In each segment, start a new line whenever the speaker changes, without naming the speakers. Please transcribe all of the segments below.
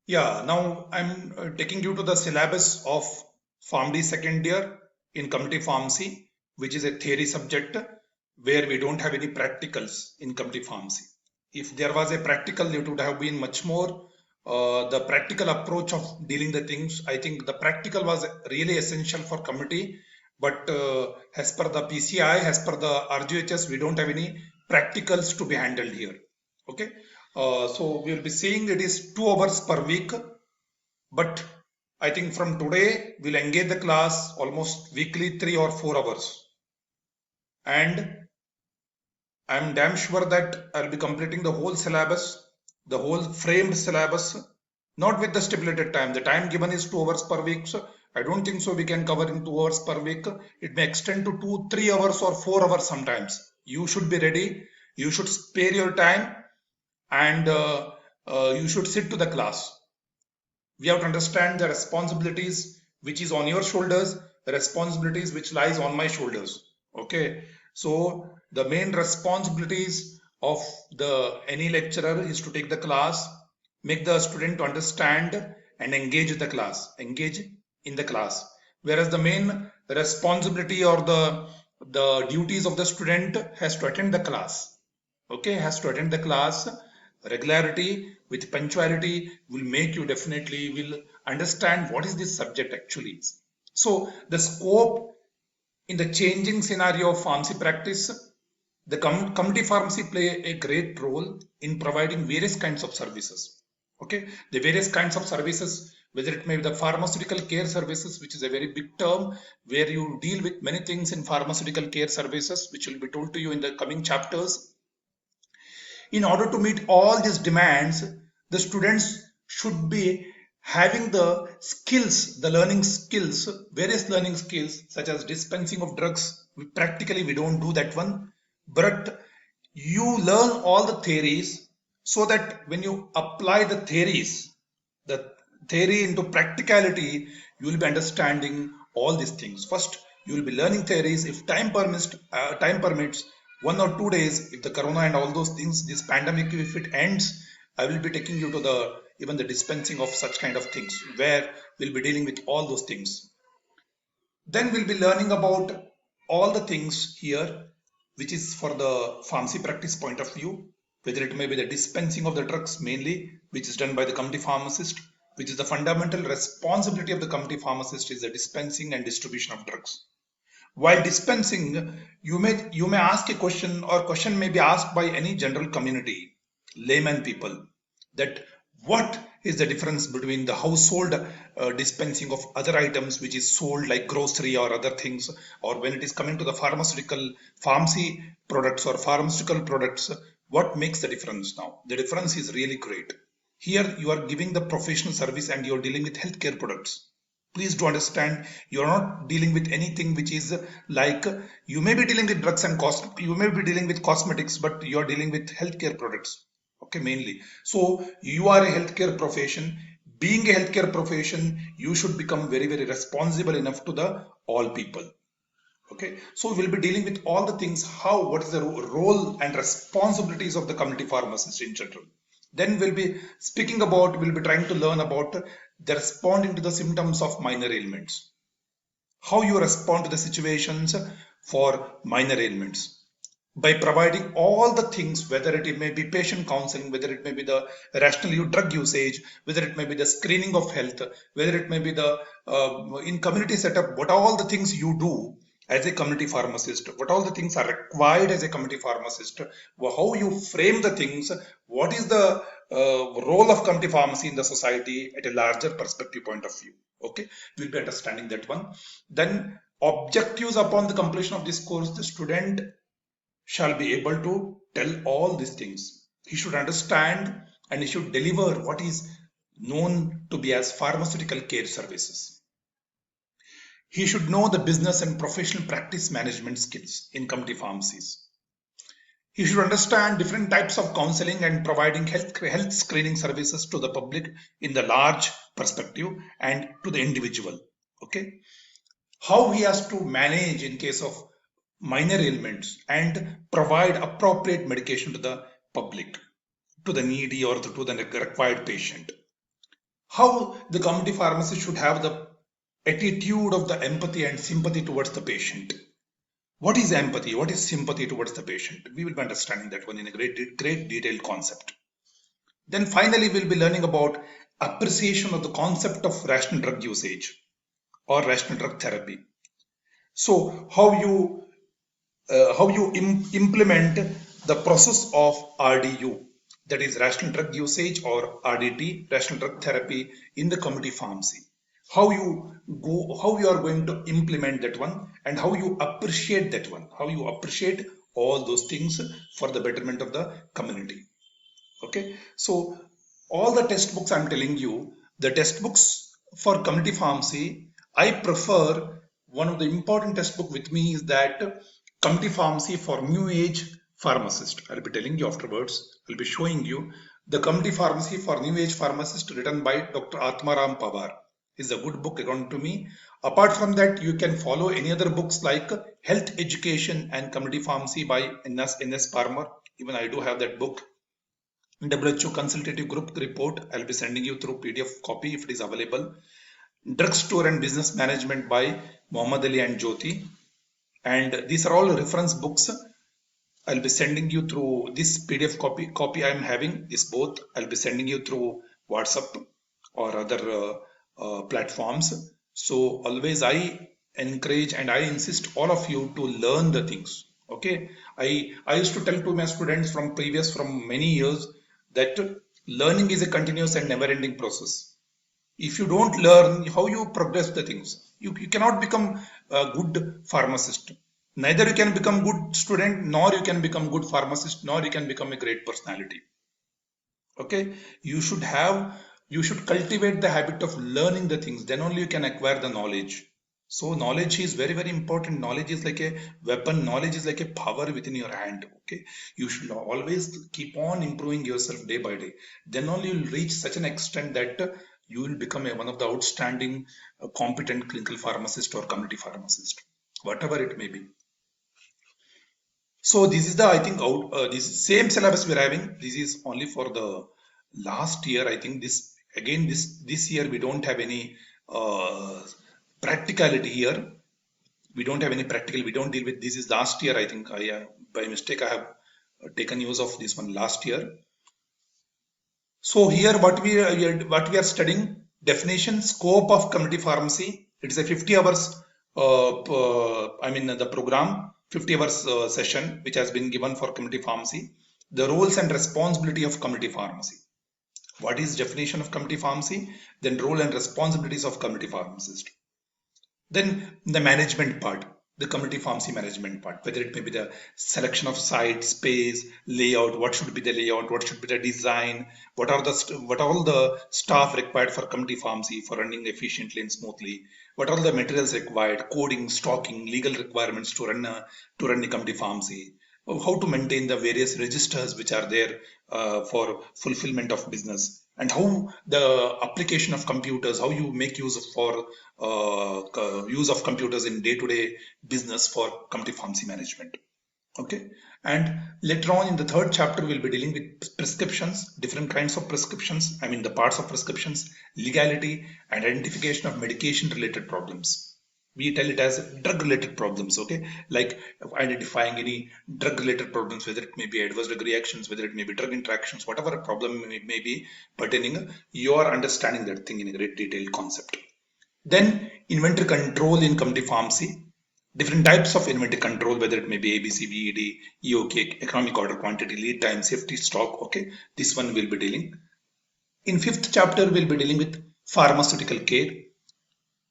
Yeah, now I'm taking you to the syllabus of PharmD second year in community pharmacy, which is a theory subject where we don't have any practicals in community pharmacy. If there was a practical, it would have been much more. The practical approach of dealing the things, I think the practical was really essential for community. But as per the PCI, as per the RGHS, we don't have any practicals to be handled here. Okay, so we'll be seeing it is 2 hours per week, but I think from today we'll engage the class almost weekly 3 or 4 hours, and I'm damn sure that I'll be completing the whole syllabus, the whole framed syllabus, not with the stipulated time. The time given is 2 hours per week, so I don't think so we can cover in 2 hours per week. It may extend to 2, 3 hours or 4 hours sometimes. You should be ready. You should spare your time, and you should sit to the class. We have to understand the responsibilities which is on your shoulders, the responsibilities which lies on my shoulders. Okay, so the main responsibilities of the any lecturer is to take the class, make the student to understand and engage the class, engage in the class. Whereas the main responsibility or the duties of the student has to attend the class. Okay, has to attend the class. Regularity with punctuality will make you definitely will understand what is this subject actually is. So the scope in the changing scenario of pharmacy practice, the community pharmacy play a great role in providing various kinds of services. Okay, the various kinds of services, whether it may be the pharmaceutical care services, which is a very big term where you deal with many things in pharmaceutical care services, which will be told to you in the coming chapters. In order to meet all these demands, the students should be having the skills, the learning skills, various learning skills such as dispensing of drugs. Practically we don't do that one, but you learn all the theories so that when you apply the theories, the theory into practicality, you will be understanding all these things. First, you will be learning theories. If time permits, 1 or 2 days, if the corona and all those things, this pandemic, if it ends, I will be taking you to the even the dispensing of such kind of things where we'll be dealing with all those things. Then we'll be learning about all the things here, which is for the pharmacy practice point of view, whether it may be the dispensing of the drugs mainly, which is done by the community pharmacist, which is the fundamental responsibility of the community pharmacist is the dispensing and distribution of drugs. While dispensing, you may ask a question, or question may be asked by any general community, layman people, that what is the difference between the household dispensing of other items which is sold like grocery or other things, or when it is coming to the pharmacy products or pharmaceutical products, what makes the difference now? The difference is really great. Here you are giving the professional service and you're dealing with healthcare products. Please do understand, you're not dealing with anything which is like, you may be dealing with drugs and you may be dealing with cosmetics, but you're dealing with healthcare products. Okay, mainly. So you are a healthcare profession. Being a healthcare profession, you should become very, very responsible enough to the all people. Okay, so we'll be dealing with all the things, how, what is the role and responsibilities of the community pharmacist in general. Then we'll be trying to learn about the responding to the symptoms of minor ailments, how you respond to the situations for minor ailments by providing all the things, whether it may be patient counseling, whether it may be the rational drug usage, whether it may be the screening of health, whether it may be the in community setup, what all the things you do as a community pharmacist, what all the things are required as a community pharmacist, how you frame the things, what is the role of community pharmacy in the society at a larger perspective point of view. Okay, we'll be understanding that one. Then objectives upon the completion of this course, the student shall be able to tell all these things. He should understand and he should deliver what is known to be as pharmaceutical care services. He should know the business and professional practice management skills in community pharmacies. He should understand different types of counseling and providing health screening services to the public in the large perspective and to the individual. Okay, how he has to manage in case of minor ailments and provide appropriate medication to the public, to the needy or to the required patient. How the community pharmacist should have the attitude of the empathy and sympathy towards the patient. What is empathy? What is sympathy towards the patient? We will be understanding that one in a great detailed concept. Then finally, we'll be learning about appreciation of the concept of rational drug usage or rational drug therapy. So how you implement the process of RDU, that is rational drug usage, or RDT, rational drug therapy, in the community pharmacy. How you are going to implement that one, and how you appreciate that one, how you appreciate all those things for the betterment of the community. Okay, so all the textbooks I'm telling you, the textbooks for community pharmacy, I prefer one of the important textbook with me is that community pharmacy for new age pharmacist. I'll be telling you afterwards. I'll be showing you the community pharmacy for new age pharmacist written by Dr. Atmaram Pawar. Is a good book according to me. Apart from that, you can follow any other books like Health Education and Community Pharmacy by N.S. Parmar. Even I do have that book. WHO Consultative Group report, I'll be sending you through PDF copy if it is available. Drugstore and Business Management by Muhammad Ali and Jyoti. And these are all reference books. I'll be sending you through this PDF copy I'm having, this both. I'll be sending you through WhatsApp or other platforms. So always I encourage and I insist all of you to learn the things. Okay, I used to tell to my students from many years that learning is a continuous and never-ending process. If you don't learn, how you progress the things? You cannot become a good pharmacist. Neither you can become good student, nor you can become good pharmacist, nor you can become a great personality. Okay, you should cultivate the habit of learning the things. Then only you can acquire the knowledge. So knowledge is very, very important. Knowledge is like a weapon. Knowledge is like a power within your hand. Okay, you should always keep on improving yourself day by day. Then only you'll reach such an extent that you will become one of the outstanding, competent clinical pharmacist or community pharmacist, whatever it may be. So this is the, I think, this same syllabus we're having. This is only for the last year. I think this year we don't have any practicality here. We don't have any practical. We don't deal with this. Is last year. I think by mistake I have taken use of this one last year. So here what we are studying: definition, scope of community pharmacy. It is a 50 hours. The program 50 hours session which has been given for community pharmacy. The roles and responsibility of community pharmacy. What is definition of community pharmacy? Then role and responsibilities of community pharmacist. Then the management part, the community pharmacy management part, whether it may be the selection of site, space, layout, what should be the layout, what should be the design, what all the staff required for community pharmacy for running efficiently and smoothly, what are the materials required, coding, stocking, legal requirements to run a community pharmacy, how to maintain the various registers which are there for fulfillment of business, and how the application of computers, how you make use of computers in day-to-day business for community pharmacy management. Okay, and later on in the third chapter we'll be dealing with prescriptions, different kinds of prescriptions, the parts of prescriptions, legality, and identification of medication related problems. We tell it as drug related problems. Okay, like identifying any drug related problems, whether it may be adverse drug reactions, whether it may be drug interactions, whatever problem it may be pertaining, you are understanding that thing in a great detailed concept. Then inventory control in community pharmacy, different types of inventory control, whether it may be ABC, VED, EOK, economic order quantity, lead time, safety, stock. Okay, this one will be dealing. In fifth chapter, we'll be dealing with pharmaceutical care,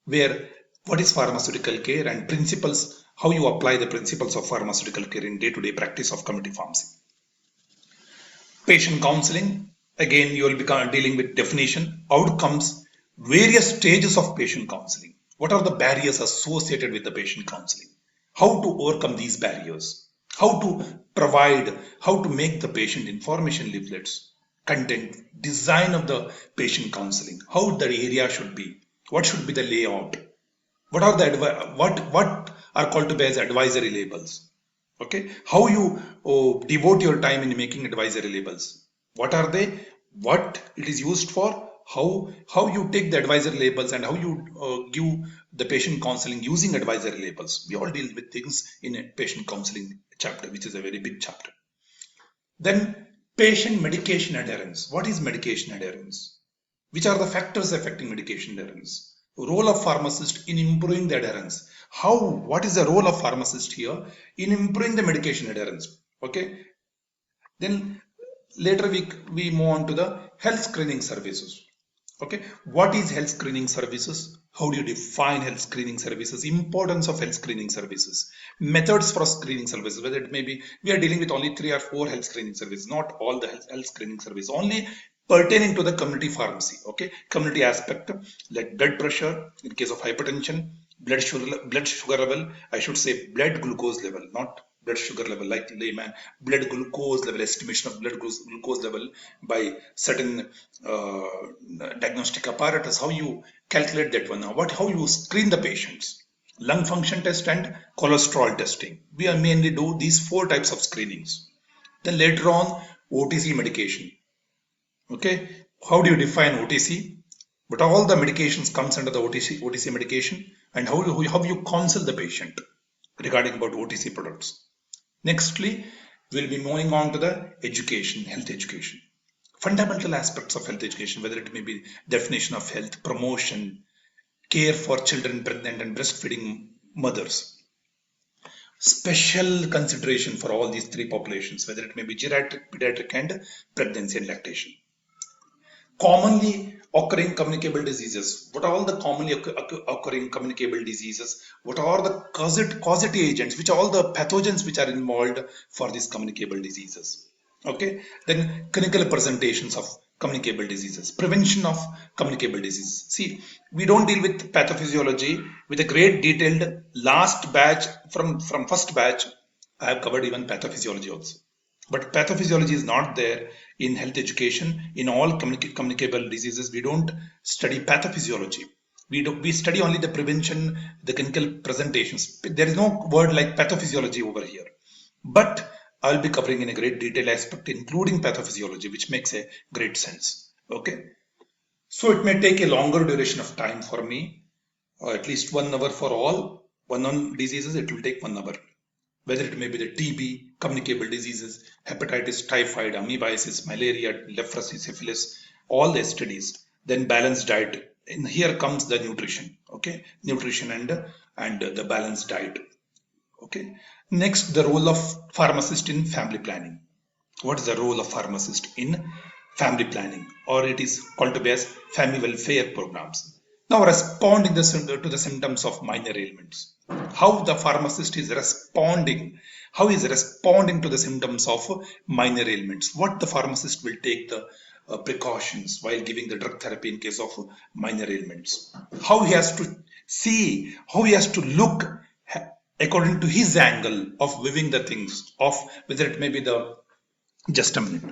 where what is pharmaceutical care and principles, how you apply the principles of pharmaceutical care in day-to-day practice of community pharmacy. Patient counseling, again, you will be dealing with definition, outcomes, various stages of patient counseling. What are the barriers associated with the patient counseling? How to overcome these barriers? How to provide, how to make the patient information leaflets, content, design of the patient counseling, how the area should be, what should be the layout, what are called to be as advisory labels. Okay, how you devote your time in making advisory labels. What are they? What it is used for? how you take the advisory labels and how you give the patient counseling using advisory labels. We all deal with things in a patient counseling chapter, which is a very big chapter. Then patient medication adherence. What is medication adherence? Which are the factors affecting medication adherence? Role of pharmacist in improving the adherence. What is the role of pharmacist here in improving the medication adherence? Okay. Then later we move on to the health screening services. Okay, what is health screening services? How do you define health screening services? Importance of health screening services, methods for screening services, whether it may be, we are dealing with only 3 or 4 health screening services, not all the health screening services, only pertaining to the community pharmacy. Okay, community aspect like blood pressure in case of hypertension, blood sugar level, I should say blood glucose level, not blood sugar level like layman, blood glucose level, estimation of blood glucose level by certain diagnostic apparatus, how you calculate that one, how you screen the patients. Lung function test and cholesterol testing. We are mainly do these 4 types of screenings. Then later on, OTC medication. Okay, how do you define OTC? But all the medications comes under the OTC medication, and how you counsel the patient regarding about OTC products. Nextly, we'll be moving on to the education, health education. Fundamental aspects of health education, whether it may be definition of health, promotion, care for children, pregnant and breastfeeding mothers. Special consideration for all these 3 populations, whether it may be geriatric, pediatric and pregnancy and lactation. Commonly occurring communicable diseases. What are all the commonly occurring communicable diseases? What are the causative agents? Which are all the pathogens which are involved for these communicable diseases? Okay. Then clinical presentations of communicable diseases, prevention of communicable diseases. See, we don't deal with pathophysiology with a great detailed last batch from first batch. I have covered even pathophysiology also. But pathophysiology is not there in health education. In all communicable diseases, we don't study pathophysiology. We study only the prevention, the clinical presentations. There is no word like pathophysiology over here. But I'll be covering in a great detail aspect, including pathophysiology, which makes a great sense. Okay. So it may take a longer duration of time for me, or at least 1 hour for all. One diseases, it will take 1 hour. Whether it may be the TB, communicable diseases, hepatitis, typhoid, amoebiasis, malaria, leprosy, syphilis, all the STDs. Then balanced diet. And here comes the nutrition. Okay, nutrition and the balanced diet. Okay. Next, the role of pharmacist in family planning. What is the role of pharmacist in family planning, or it is called to be as family welfare programs? Now, responding to the symptoms of minor ailments. How the pharmacist is responding, how is responding to the symptoms of minor ailments. What the pharmacist will take the precautions while giving the drug therapy in case of minor ailments. How he has to see, how he has to look according to his angle of viewing the things, of whether it may be the, just a minute.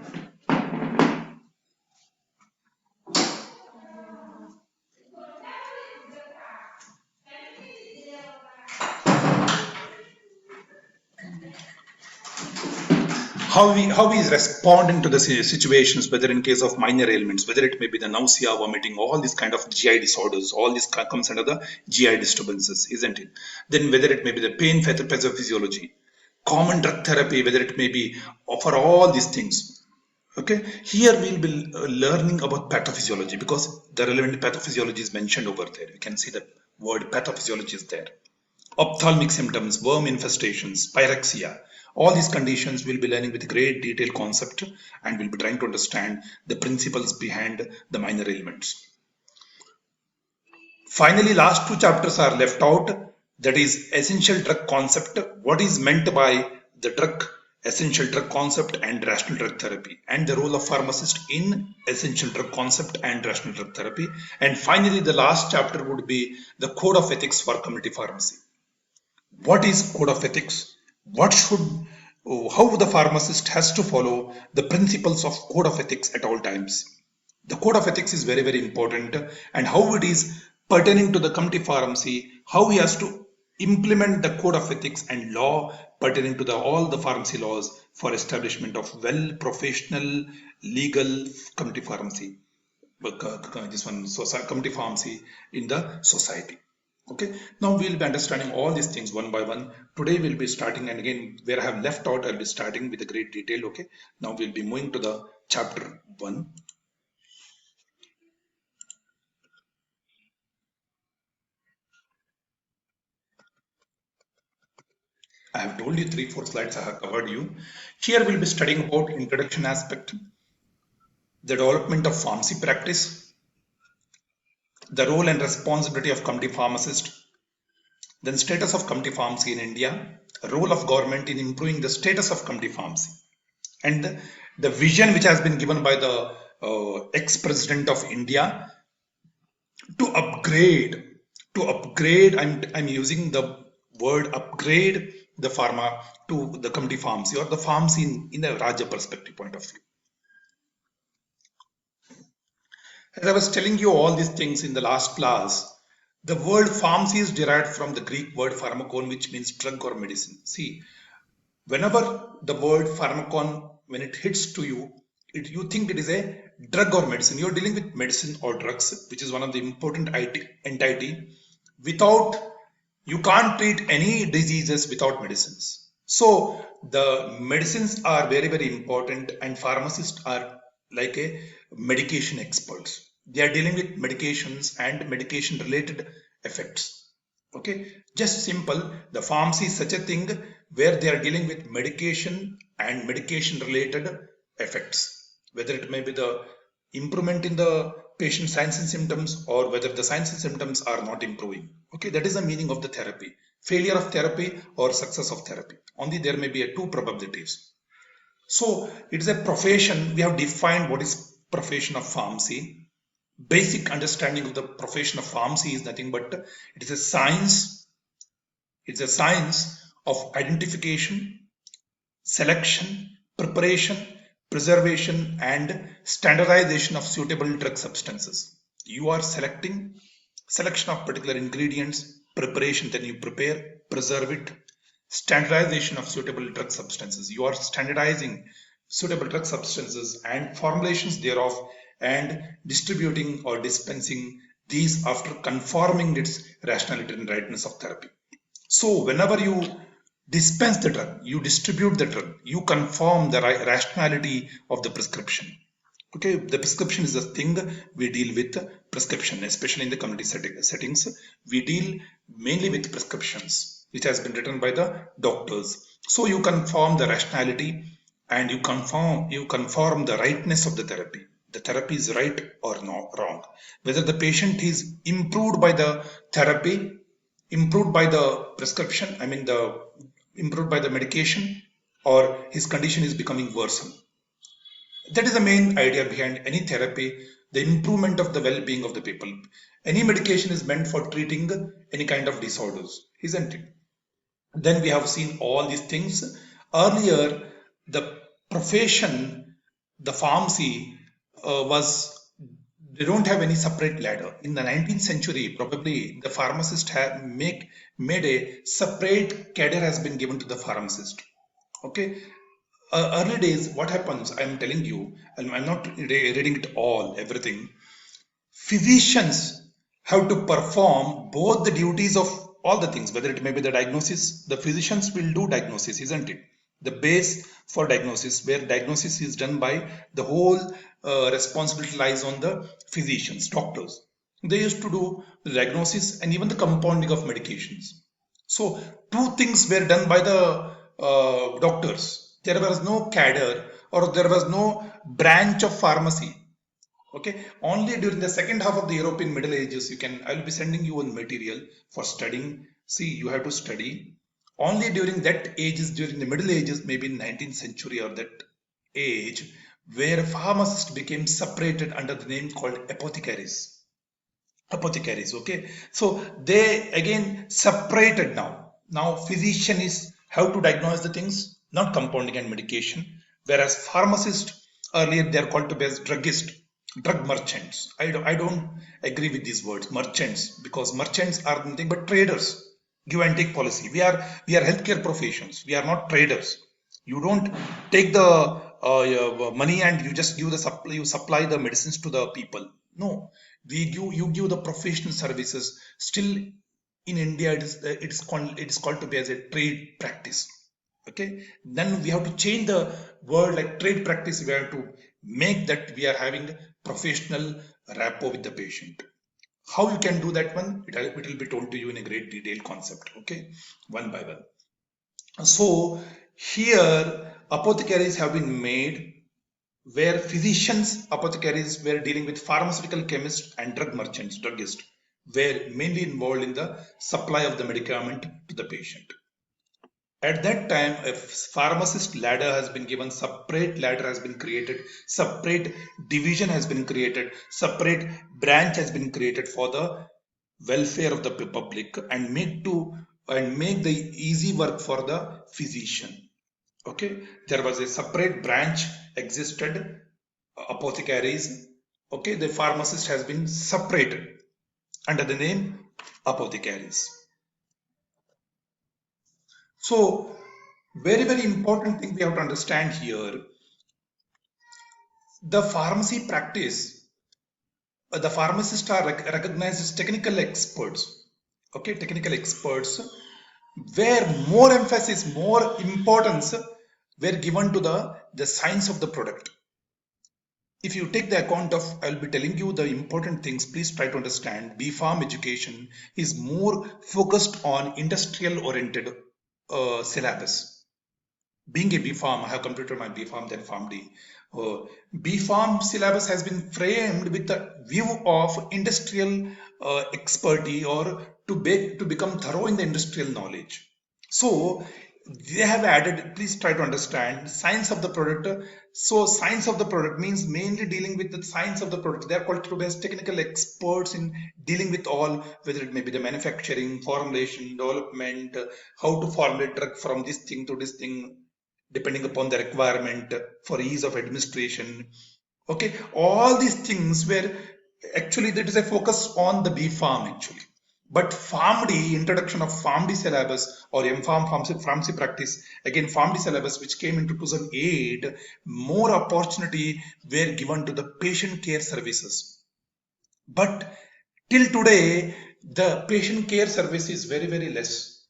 How he is responding to the situations, whether in case of minor ailments, whether it may be the nausea, vomiting, all these kind of GI disorders, all this comes under the GI disturbances, isn't it? Then whether it may be the pain pathophysiology, common drug therapy, whether it may be for all these things. Okay, here we'll be learning about pathophysiology because the relevant pathophysiology is mentioned over there. You can see the word pathophysiology is there. Ophthalmic symptoms, worm infestations, pyrexia, all these conditions we'll be learning with great detailed concept, and we'll be trying to understand the principles behind the minor ailments. Finally, last 2 chapters are left out. That is essential drug concept. What is meant by the drug, essential drug concept and rational drug therapy, and the role of pharmacist in essential drug concept and rational drug therapy. And finally, the last chapter would be the code of ethics for community pharmacy. What is code of ethics? How the pharmacist has to follow the principles of code of ethics at all times. The code of ethics is very, very important, and how it is pertaining to the community pharmacy, how he has to implement the code of ethics and law pertaining to all the pharmacy laws for establishment of well professional legal community pharmacy. this one community pharmacy in the society. Okay, now we'll be understanding all these things one by one. Today we'll be starting, and again where I have left out, I'll be starting with a great detail. Okay, now we'll be moving to the chapter 1. I have told you 3-4 slides I have covered you. Here we'll be studying about introduction aspect, the development of pharmacy practice, the role and responsibility of community pharmacist, then status of community pharmacy in India, role of government in improving the status of community pharmacy, and the vision which has been given by the ex-president of India to upgrade, I'm using the word upgrade the pharma to the community pharmacy or the pharmacy in a Rajya perspective point of view. As I was telling you all these things in the last class, the word pharmacy is derived from the Greek word pharmakon, which means drug or medicine. See, whenever the word pharmakon, when it hits to you, you think it is a drug or medicine. You're dealing with medicine or drugs, which is one of the important entity. Without, you can't treat any diseases without medicines. So the medicines are very, very important, and pharmacists are like a medication experts. They are dealing with medications and medication related effects. Okay, just simple, the pharmacy is such a thing where they are dealing with medication and medication related effects, whether it may be the improvement in the patient signs and symptoms or whether the signs and symptoms are not improving. Okay, that is the meaning of the therapy. Failure of therapy or success of therapy. Only there may be two probabilities. So it is a profession. We have defined what is profession of pharmacy. Basic understanding of the profession of pharmacy is nothing but it is a science. It's a science of identification, selection, preparation, preservation, and standardization of suitable drug substances. You are selection of particular ingredients, preparation, then you prepare, preserve it, standardization of suitable drug substances. You are standardizing suitable drug substances and formulations thereof and distributing or dispensing these after confirming its rationality and rightness of therapy. So whenever you dispense the drug, you distribute the drug, you confirm the rationality of the prescription. Okay, the prescription is the thing we deal with prescription, especially in the community settings. We deal mainly with prescriptions, which has been written by the doctors. So you confirm the rationality and you confirm the rightness of the therapy. The therapy is right or not wrong. Whether the patient is improved by the therapy, improved by the prescription, improved by the medication, or his condition is becoming worsened. That is the main idea behind any therapy, the improvement of the well-being of the people. Any medication is meant for treating any kind of disorders, isn't it? Then we have seen all these things. Earlier, the profession, the pharmacy they don't have any separate ladder. In the 19th century, probably the pharmacist have made a separate cadre has been given to the pharmacist. Okay. Early days, what happens? I'm telling you, and I'm not reading it all, everything. Physicians have to perform both the duties of all the things, whether it may be the diagnosis. The physicians will do diagnosis, isn't it? The base for diagnosis, where diagnosis is done by the whole responsibility lies on the physicians, doctors. They used to do the diagnosis and even the compounding of medications. So two things were done by the doctors. There was no cadre or there was no branch of pharmacy. Okay, only during the second half of the European Middle Ages, I will be sending you one material for studying. See, you have to study. Only during that ages, during the Middle Ages, maybe in 19th century or that age, where pharmacists became separated under the name called apothecaries. Apothecaries, okay. So they again separated now. Now physician is how to diagnose the things, not compounding and medication. Whereas pharmacists, earlier they are called to be as druggist, drug merchants. I don't agree with these words, merchants, because merchants are nothing but traders. Give and take policy. We are healthcare professions. We are not traders. You don't take the money and you just give the supply. You supply the medicines to the people. No, you give the professional services. Still in India, it is called to be as a trade practice. Okay, then we have to change the word like trade practice. We have to make that we are having professional rapport with the patient. How you can do that one? It will be told to you in a great detail concept. Okay, one by one. So here apothecaries have been made where physicians, apothecaries were dealing with pharmaceutical chemists and drug merchants, druggists, were mainly involved in the supply of the medicament to the patient. At that time, a pharmacist ladder has been given, separate ladder has been created, separate division has been created, separate branch has been created for the welfare of the public and make the easy work for the physician. Okay, there was a separate branch existed, apothecaries. Okay, the pharmacist has been separated under the name apothecaries. So very important thing we have to understand here, the pharmacy practice, the pharmacists are recognized as technical experts. Okay, technical experts where more emphasis, more importance were given to the science of the product. If you take the account of, I'll be telling you the important things, please try to understand. B.Pharm education is more focused on industrial oriented syllabus. Being a B.Pharm, I have completed my B.Pharm, then PharmD. B.Pharm syllabus has been framed with the view of industrial expertise or to become thorough in the industrial knowledge. So they have added, please try to understand, science of the product. So science of the product means mainly dealing with the science of the product. They are called to be as technical experts in dealing with all, whether it may be the manufacturing, formulation, development, how to formulate drug from this thing to this thing, depending upon the requirement for ease of administration. Okay, all these things were actually that is a focus on the B.Pharm actually. But PharmD, introduction of PharmD syllabus or M.Pharm pharmacy practice, again PharmD syllabus which came into 2008, more opportunity were given to the patient care services. But till today, the patient care service is very less,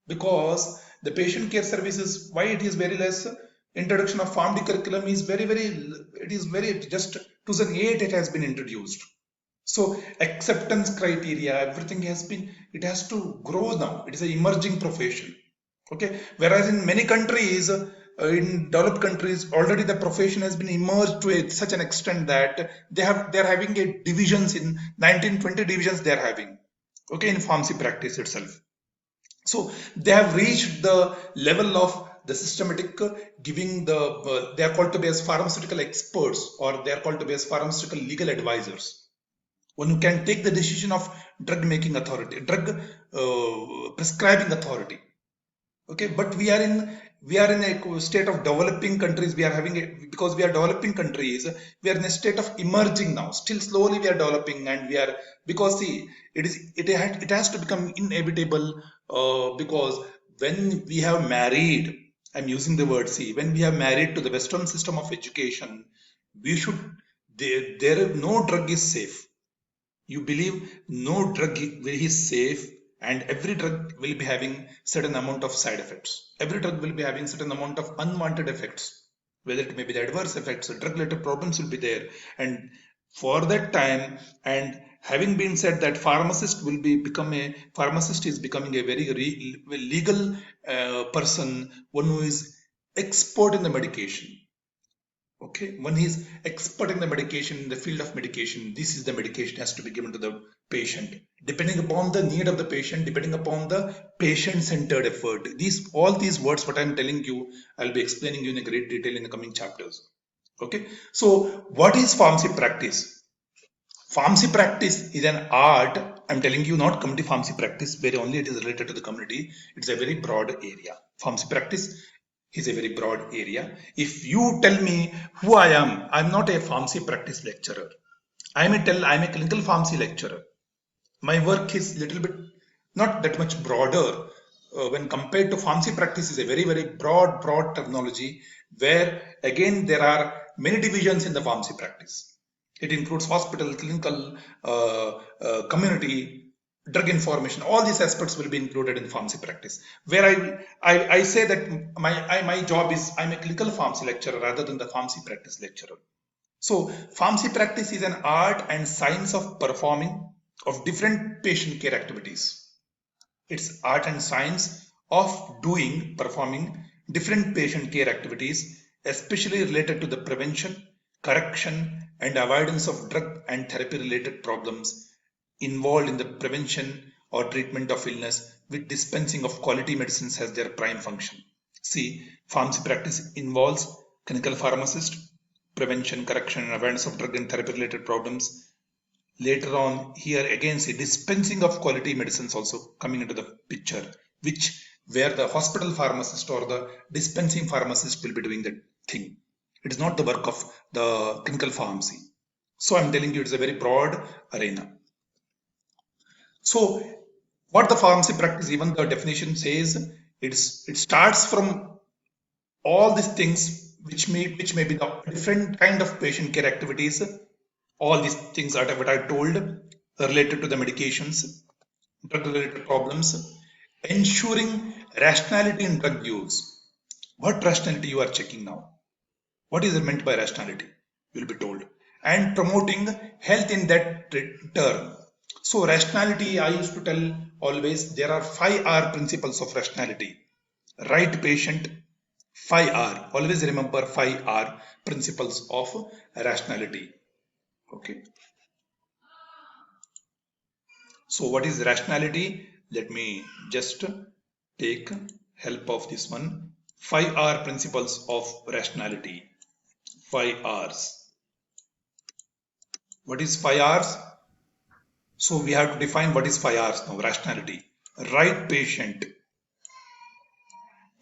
because the patient care services, why it is very less? Introduction of PharmD curriculum is very just 2008 it has been introduced. So acceptance criteria, everything it has to grow now. It is an emerging profession. Okay, whereas in many countries, in developed countries, already the profession has been emerged to such an extent that they're having a divisions in 19-20 divisions they are having. Okay, in pharmacy practice itself. So they have reached the level of the systematic giving they are called to be as pharmaceutical experts, or they are called to be as pharmaceutical legal advisors. One who can take the decision of drug making authority, drug prescribing authority. Okay, but we are in a state of developing countries. We are having because we are developing countries, we are in a state of emerging now. Still slowly we are developing, and we are, because see, it has to become inevitable, because when we have married, I'm using the word, see, when we have married to the Western system of education, we should, there no drug is safe. You believe no drug is safe, and every drug will be having certain amount of side effects. Every drug will be having certain amount of unwanted effects, whether it may be the adverse effects or drug related problems will be there. And for that time, and having been said that pharmacist is becoming a very legal person, one who is expert in the medication. Okay, when he's expert in the medication, in the field of medication, this is the medication has to be given to the patient, depending upon the need of the patient, depending upon the patient-centered effort. All these words, what I'm telling you, I'll be explaining you in a great detail in the coming chapters. Okay, so what is pharmacy practice? Pharmacy practice is an art. I'm telling you, not community pharmacy practice, where only it is related to the community. It's a very broad area. Pharmacy practice is a very broad area. If you tell me who I am, I'm not a pharmacy practice lecturer. I'm a clinical pharmacy lecturer. My work is little bit not that much broader when compared to pharmacy practice. Is a very broad terminology, where again there are many divisions in the pharmacy practice. It includes hospital, clinical, community, drug information. All these aspects will be included in pharmacy practice. Where I say that my job is I'm a clinical pharmacy lecturer rather than the pharmacy practice lecturer. So pharmacy practice is an art and science of performing of different patient care activities. It's art and science of performing different patient care activities, especially related to the prevention, correction, and avoidance of drug and therapy related problems involved in the prevention or treatment of illness with dispensing of quality medicines as their prime function. See, pharmacy practice involves clinical pharmacist, prevention, correction, and awareness of drug and therapy related problems. Later on, here again, see dispensing of quality medicines also coming into the picture, where the hospital pharmacist or the dispensing pharmacist will be doing that thing. It is not the work of the clinical pharmacy. So I'm telling you, it's a very broad arena. So what the pharmacy practice, even the definition says, it starts from all these things which may be the different kind of patient care activities. All these things are what I told related to the medications, drug related problems, ensuring rationality in drug use. What rationality you are checking now? What is meant by rationality? You will be told. And promoting health in that term. So rationality, I used to tell always, there are 5R principles of rationality. Right patient, 5R. Always remember 5R principles of rationality. Okay. So what is rationality? Let me just take help of this one. 5R principles of rationality. 5Rs. What is 5Rs? So we have to define what is 5Rs now. Rationality. Right patient.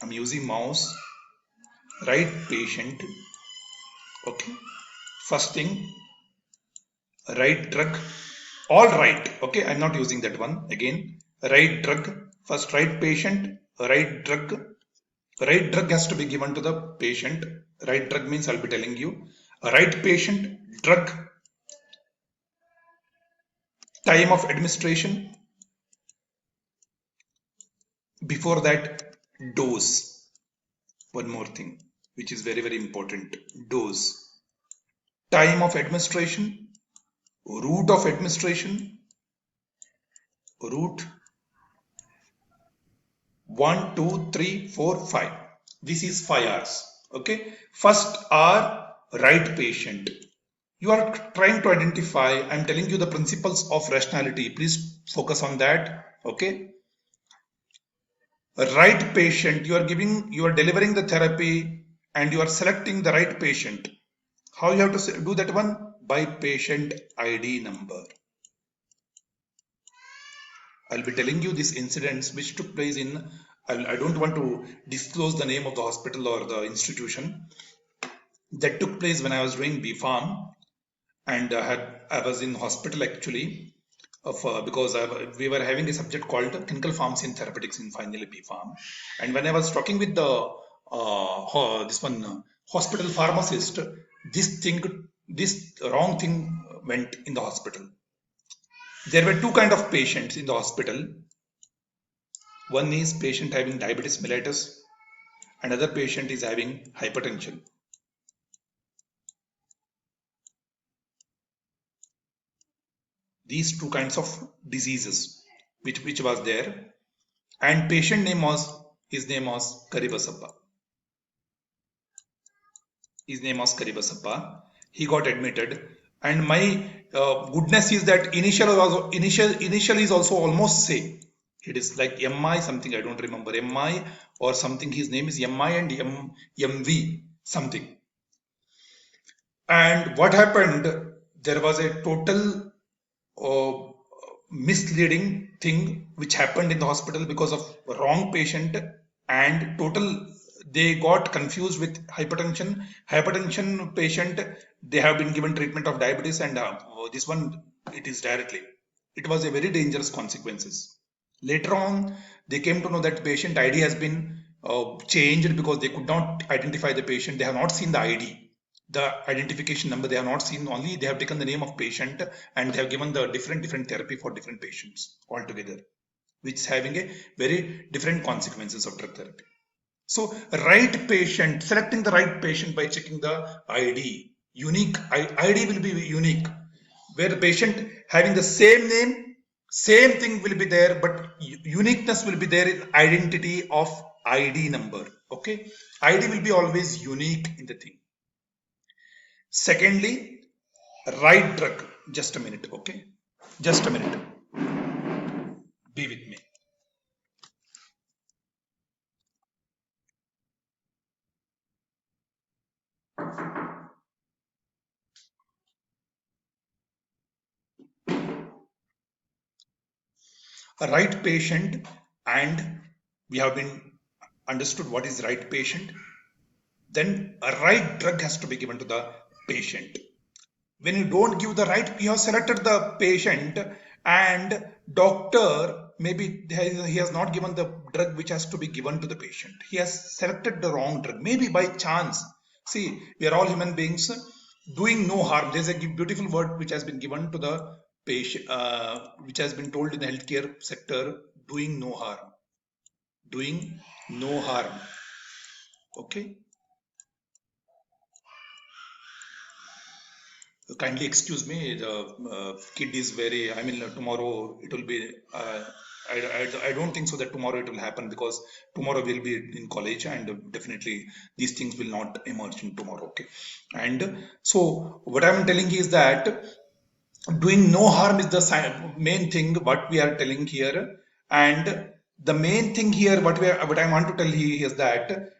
I'm using mouse. Right patient. Okay. First thing, right drug. All right. Okay. I'm not using that one again. Right drug. First, right patient. Right drug. Right drug has to be given to the patient. Right drug means I'll be telling you. Right patient, drug, time of administration. Before that, dose. One more thing, which is very, very important. Dose. Time of administration. Route of administration. Route. 1, 2, 3, 4, 5. This is 5Rs. Okay. First R, right patient. You are trying to identify, I'm telling you the principles of rationality. Please focus on that. Okay. Right patient, you are delivering the therapy and you are selecting the right patient. How you have to do that one? By patient ID number. I'll be telling you these incidents which took place in, I don't want to disclose the name of the hospital or the institution that took place when I was doing B.Pharm, and I was in hospital actually because we were having a subject called clinical pharmacy and therapeutics in finally B.Pharm, and when I was talking with the hospital pharmacist, this wrong thing went in the hospital. There were two kind of patients in the hospital. One is patient having diabetes mellitus, another patient is having hypertension. These two kinds of diseases which was there, and patient his name was Karibasappa. His name was Karibasappa. He got admitted, and my goodness is that initial is also almost same. It is like MI something, I don't remember, MI or something. His name is MI and MV something. And what happened? There was a total misleading thing which happened in the hospital because of wrong patient, and total they got confused with hypertension patient. They have been given treatment of diabetes, and this one, it is directly, it was a very dangerous consequences. Later on they came to know that patient ID has been changed because they could not identify the patient. They have not seen the ID. the identification number they have not seen, only they have taken the name of patient and they have given the different therapy for different patients altogether, which is having a very different consequences of drug therapy. So right patient, selecting the right patient by checking the ID, unique ID will be unique, where the patient having the same name, same thing will be there, but uniqueness will be there in identity of ID number. Okay, ID will be always unique in the thing. Secondly, right drug. Just a minute, okay? Just a minute. Be with me. A right patient, and we have been understood what is right patient. Then a right drug has to be given to the patient. When you don't give the right, you have selected the patient and doctor, maybe he has not given the drug which has to be given to the patient. He has selected the wrong drug, maybe by chance. See, we are all human beings. Doing no harm. There's a beautiful word which has been given to the patient, which has been told in the healthcare sector, doing no harm. Doing no harm. Okay. Kindly excuse me, the kid is very, I mean, tomorrow it will be, I don't think so that tomorrow it will happen, because tomorrow we'll be in college and definitely these things will not emerge in tomorrow. Okay. And so what I'm telling you is that doing no harm is the main thing what we are telling here. And the main thing here, what I want to tell you is that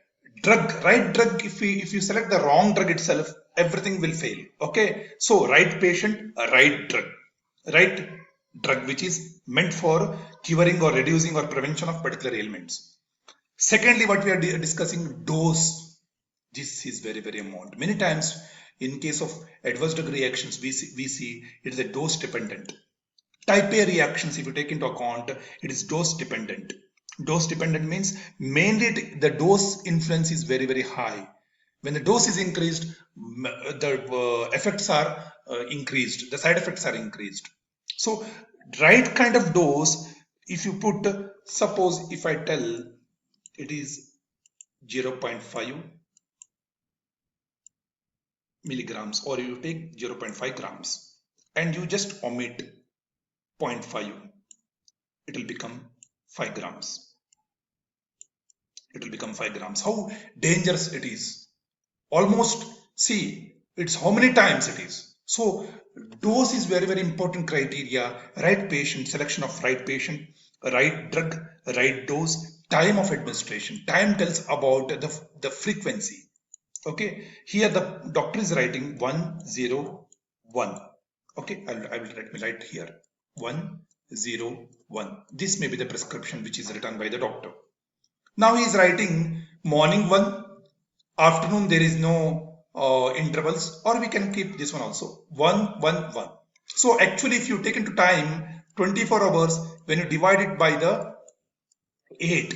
right drug, if you select the wrong drug itself, everything will fail. Okay, so right patient, right drug which is meant for curing or reducing or prevention of particular ailments. Secondly, what we are discussing, dose. This is very important. Many times in case of adverse drug reactions, we see it is a dose dependent. Type A reactions, if you take into account, it is dose dependent. Dose dependent means mainly the dose influence is very high. When the dose is increased, the effects are increased, the side effects are increased. So right kind of dose, if you put, suppose if I tell it is 0.5 milligrams, or you take 0.5 grams and you just omit 0.5, it will become 5 grams. It will become 5 grams. How dangerous it is. Almost, see, it's how many times it is. So dose is very important criteria. Right patient, selection of right patient, right drug, right dose, time of administration. Time tells about the frequency. Okay, here the doctor is writing 101. Okay, I will write here 101. This may be the prescription which is written by the doctor. Now he is writing morning 1, afternoon there is no intervals, or we can keep this one also 111. So actually, if you take into time 24 hours, when you divide it by the 8,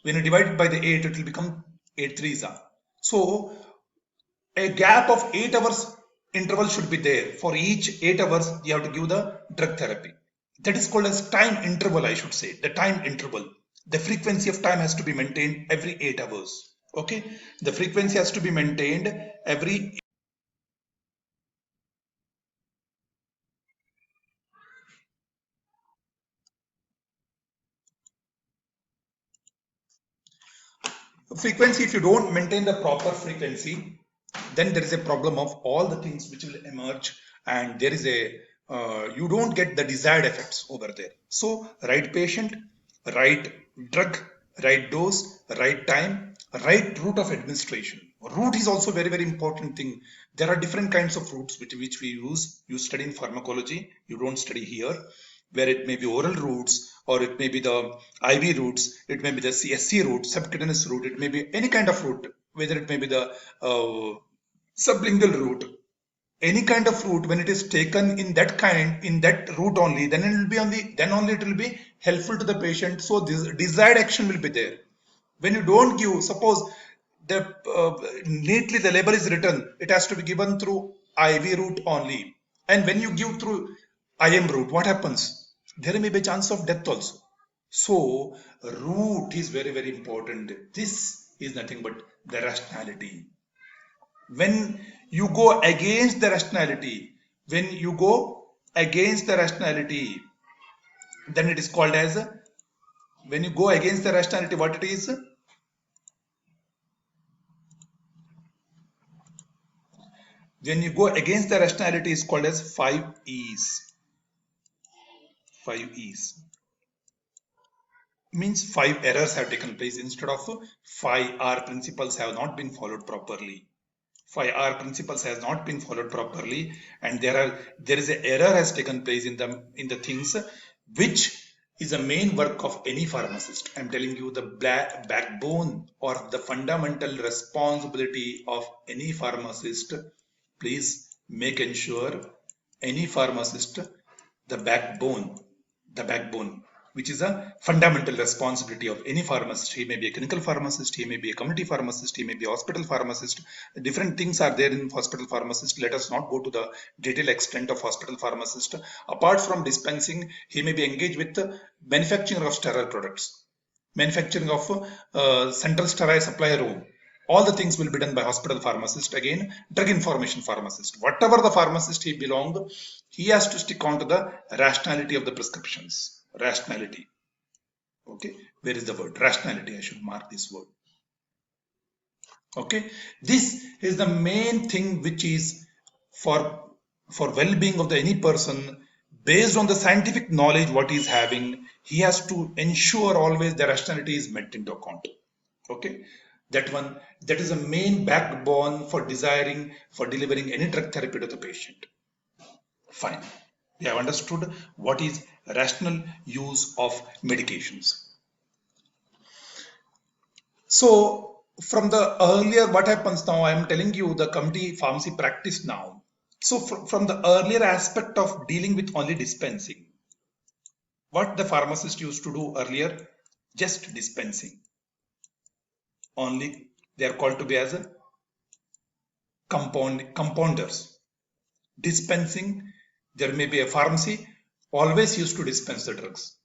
it will become 8 threes. So a gap of 8 hours interval should be there. For each 8 hours, you have to give the drug therapy. That is called as time interval, I should say. The time interval. The frequency of time has to be maintained every 8 hours. Okay. The frequency has to be maintained every. Frequency, if you don't maintain the proper frequency, then there is a problem of all the things which will emerge, and there is a you don't get the desired effects over there. So right patient, right drug, right dose, right time, right route of administration. Route is also very important thing. There are different kinds of routes which we use. You study in pharmacology, you don't study here, where it may be oral routes, or it may be the IV routes, it may be the CSC route, subcutaneous route, it may be any kind of route, whether it may be the sublingual route. Any kind of route, when it is taken in that route only, then it will be helpful to the patient. So this desired action will be there. When you don't give, suppose neatly the label is written. It has to be given through IV route only. And when you give through IM route, what happens? There may be a chance of death also. So route is very, very important. This is nothing but the rationality. When you go against the rationality, when you go against the rationality, then it is called as, when you go against the rationality, what it is? When you go against the rationality is called as 5 E's. 5 E's means 5 errors have taken place instead of 5 R principles have not been followed properly. 5 R principles has not been followed properly, and there is an error has taken place in the things which is the main work of any pharmacist. I'm telling you, the backbone or the fundamental responsibility of any pharmacist. Please make ensure any pharmacist, the backbone, which is a fundamental responsibility of any pharmacist. He may be a clinical pharmacist, he may be a community pharmacist, he may be a hospital pharmacist. Different things are there in hospital pharmacist. Let us not go to the detailed extent of hospital pharmacist. Apart from dispensing, he may be engaged with the manufacturing of sterile products, manufacturing of central sterile supply room. All the things will be done by hospital pharmacist. Again, drug information pharmacist. Whatever the pharmacist he belong, he has to stick on to the rationality of the prescriptions. Rationality. Okay, where is the word? Rationality. I should mark this word. Okay, this is the main thing which is for well-being of the any person. Based on the scientific knowledge what he is having, he has to ensure always the rationality is met into account. Okay, that is a main backbone for delivering any drug therapy to the patient. Fine, we have understood what is rational use of medications. So from the earlier, what happens now, I am telling you the community pharmacy practice now. So from the earlier aspect of dealing with only dispensing, what the pharmacist used to do earlier, just dispensing only. They are called to be as a compounders. Dispensing, there may be a pharmacy always used to dispense the drugs,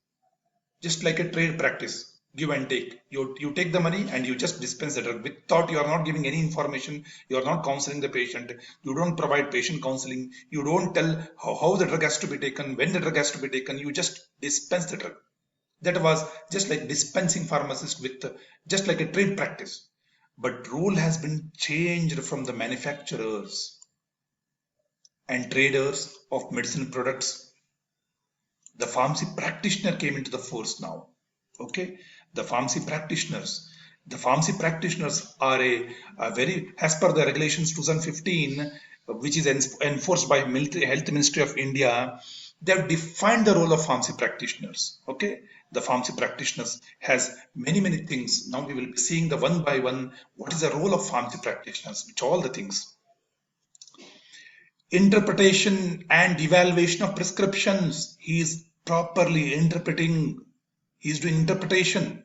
just like a trade practice, give and take. You take the money and you just dispense the drug without, you are not giving any information, you are not counseling the patient, you don't provide patient counseling, you don't tell how the drug has to be taken, when the drug has to be taken, you just dispense the drug. That was just like dispensing pharmacist with just like a trade practice. But rule has been changed from the manufacturers and traders of medicine products. The pharmacy practitioner came into the force now. Okay, the pharmacy practitioners are a very, as per the regulations 2015, which is enforced by Health Ministry of India. They have defined the role of pharmacy practitioners. Okay, the pharmacy practitioners has many things. Now we will be seeing the one by one what is the role of pharmacy practitioners, which all the things. Interpretation and evaluation of prescriptions. He is properly interpreting. He is doing interpretation,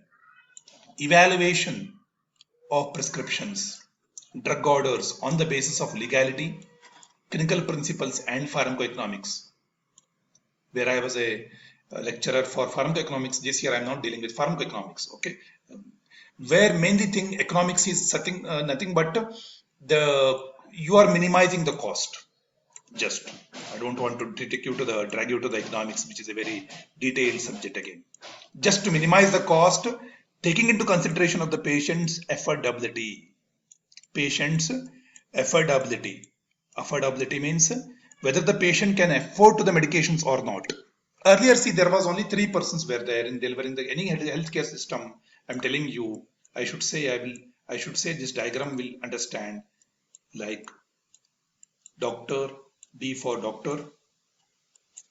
evaluation of prescriptions, drug orders on the basis of legality, clinical principles, and pharmacoeconomics. Where I was a lecturer for pharmacoeconomics, this year I am not dealing with pharmacoeconomics. Okay, where mainly thing economics is nothing but you are minimizing the cost. Just, I don't want to drag you to the economics, which is a very detailed subject again. Just to minimize the cost, taking into consideration of the patient's affordability. Patient's affordability. Affordability means whether the patient can afford to the medications or not. Earlier, see, there was only 3 persons were there in delivering any healthcare system. I'm telling you, I should say this diagram will understand, like doctor, D for doctor,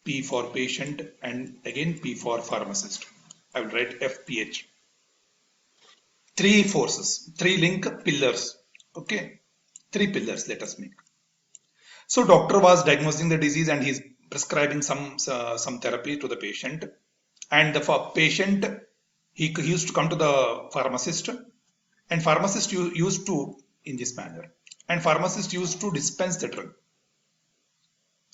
P for patient, and again P for pharmacist. I will write FPH. 3 forces, 3 link pillars. Okay, 3 pillars let us make. So doctor was diagnosing the disease and he's prescribing some therapy to the patient. And the patient, he used to come to the pharmacist And pharmacists used to in this manner. And pharmacists used to dispense the drug.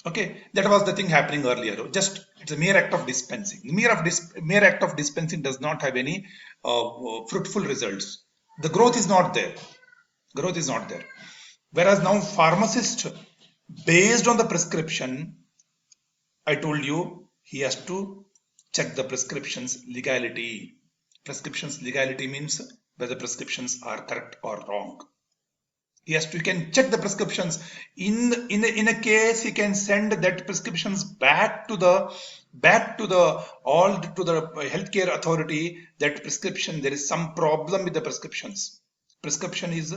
Okay, that was the thing happening earlier. Just it's a mere act of dispensing. Mere act of dispensing does not have any fruitful results. The growth is not there. Growth is not there. Whereas now pharmacist, based on the prescription, I told you he has to check the prescription's legality. Prescription's legality means whether prescriptions are correct or wrong. Yes, you can check the prescriptions. In a case, he can send that prescriptions back to the healthcare authority. That prescription, there is some problem with the prescriptions. Prescription is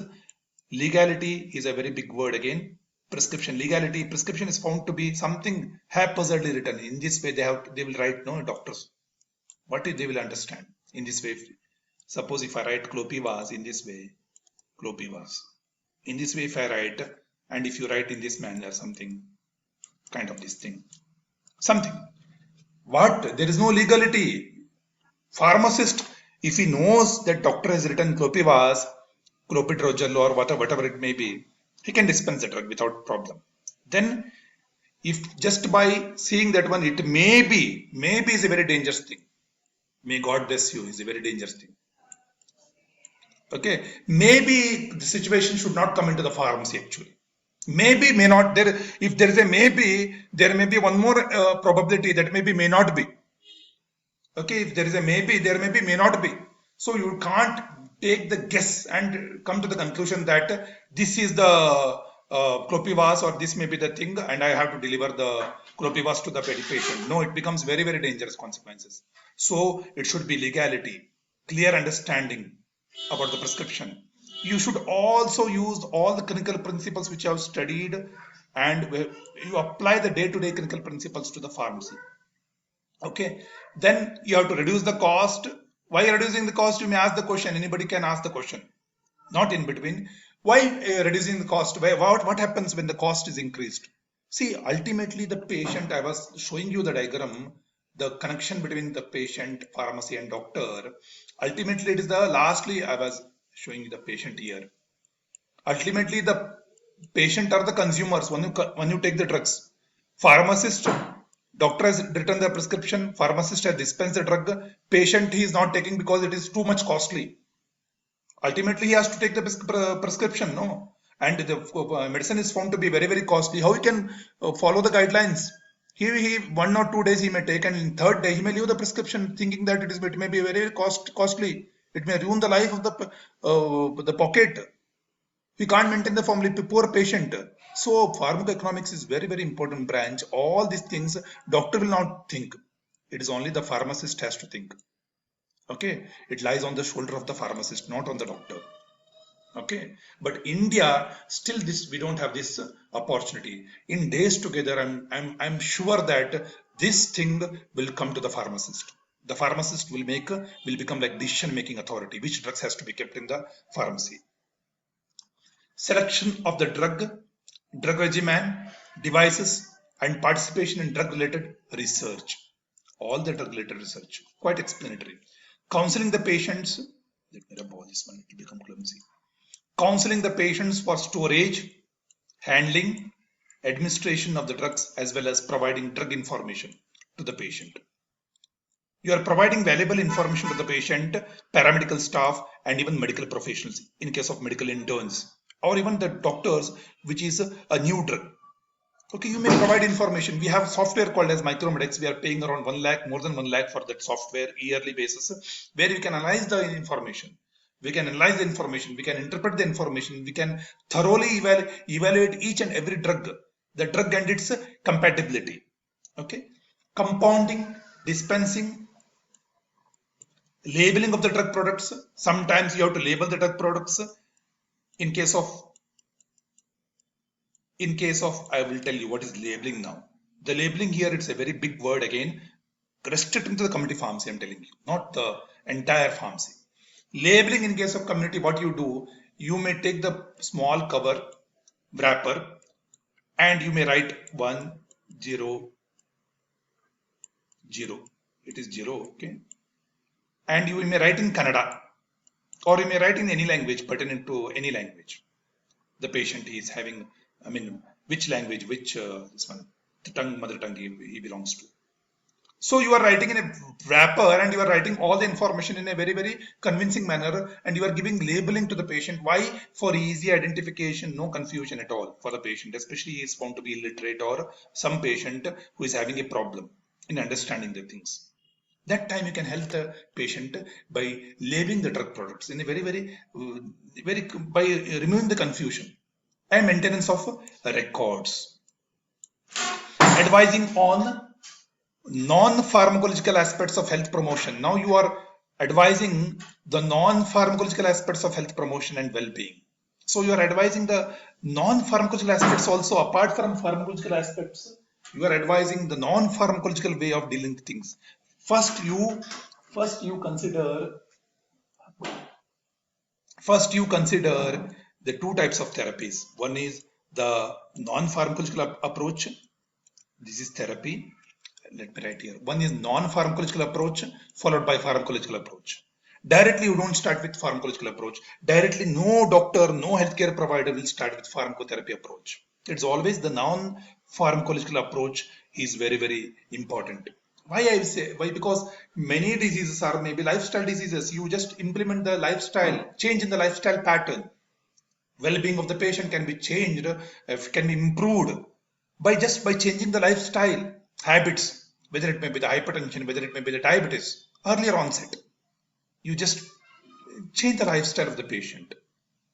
legality is a very big word again. Prescription legality. Prescription is found to be something haphazardly written. In this way, they will write no doctors. What is they will understand in this way? Suppose if I write Clopivas in this way, Clopivas. In this way if I write, and if you write in this manner something, kind of this thing, something. What? There is no legality. Pharmacist, if he knows that doctor has written Clopivas, Clopidogrel or whatever it may be, he can dispense the drug without problem. Then if just by seeing that one, it maybe is a very dangerous thing. May God bless you, is a very dangerous thing. Okay, maybe the situation should not come into the pharmacy actually. Maybe, may not. There, if there is a maybe, there may be one more probability that maybe may not be. Okay, if there is a maybe, there may be may not be. So you can't take the guess and come to the conclusion that this is the Clopivas or this may be the thing and I have to deliver the Clopivas to the patient. No, it becomes very, very dangerous consequences. So it should be legality, clear understanding about the prescription. You should also use all the clinical principles which you have studied and you apply the day-to-day clinical principles to the pharmacy. Okay, then you have to reduce the cost. Why reducing the cost? You may ask the question. Anybody can ask the question. Not in between. Why reducing the cost? What happens when the cost is increased? See, ultimately the patient, I was showing you the diagram, the connection between the patient, pharmacy and doctor. Ultimately it is the, lastly I was showing you the patient here. Ultimately the patient are the consumers when you take the drugs. Pharmacist, doctor has written the prescription, pharmacist has dispensed the drug, patient he is not taking because it is too much costly. Ultimately he has to take the prescription, no? And the medicine is found to be very, very costly. How he can follow the guidelines? He 1 or 2 days he may take, and in third day he may leave the prescription thinking that it may be very costly. It may ruin the life of the pocket. We can't maintain the family, poor patient. So pharmacoeconomics is very, very important branch. All these things doctor will not think. It is only the pharmacist has to think. Okay, it lies on the shoulder of the pharmacist, not on the doctor. Okay, but India still this we don't have this opportunity. In days together, I'm sure that this thing will come to the pharmacist. The pharmacist will become like decision making authority. Which drugs has to be kept in the pharmacy? Selection of the drug regimen, devices, and participation in drug related research. All the drug related research, quite explanatory. Counseling the patients. Let me rub all this one to become clumsy. Counseling the patients for storage, handling, administration of the drugs, as well as providing drug information to the patient. You are providing valuable information to the patient, paramedical staff, and even medical professionals in case of medical interns, or even the doctors, which is a new drug. Okay, you may provide information. We have software called as Micromedex. We are paying around 1 lakh, more than 1 lakh for that software yearly basis, where you can analyze the information. We can analyze the information, we can interpret the information, we can thoroughly evaluate each and every drug, the drug and its compatibility. Okay, compounding, dispensing, labeling of the drug products. Sometimes you have to label the drug products. In case of, I will tell you what is labeling now. The labeling here, it's a very big word again, restricting to the community pharmacy, I'm telling you, not the entire pharmacy. Labeling in case of community, what you do, you may take the small cover wrapper and you may write 100. It is 0, okay. And you may write in Kannada. or you may write in any language pertinent to any language the patient is having. I mean, which language, which this one, the tongue, mother tongue he belongs to. So you are writing in a wrapper and you are writing all the information in a very, very convincing manner, and you are giving labeling to the patient. Why? For easy identification, no confusion at all for the patient, especially he is found to be illiterate or some patient who is having a problem in understanding the things. That time you can help the patient by labeling the drug products in a very, very, by removing the confusion and maintenance of records. Advising on non-pharmacological aspects of health promotion. Now you are advising the non-pharmacological aspects of health promotion and well-being. So you are advising the non-pharmacological aspects also. Apart from pharmacological aspects, you are advising the non-pharmacological way of dealing with things. First you consider the two types of therapies. One is the non-pharmacological approach. This is therapy. Let me write here. One is non-pharmacological approach followed by pharmacological approach. Directly you don't start with pharmacological approach. Directly no doctor, no healthcare provider will start with pharmacotherapy approach. It's always the non-pharmacological approach is very, very important. Why I say? Why? Because many diseases are maybe lifestyle diseases. You just implement the lifestyle, change in the lifestyle pattern. Well-being of the patient can be changed, can be improved by changing the lifestyle habits, whether it may be the hypertension, whether it may be the diabetes, earlier onset. You just change the lifestyle of the patient.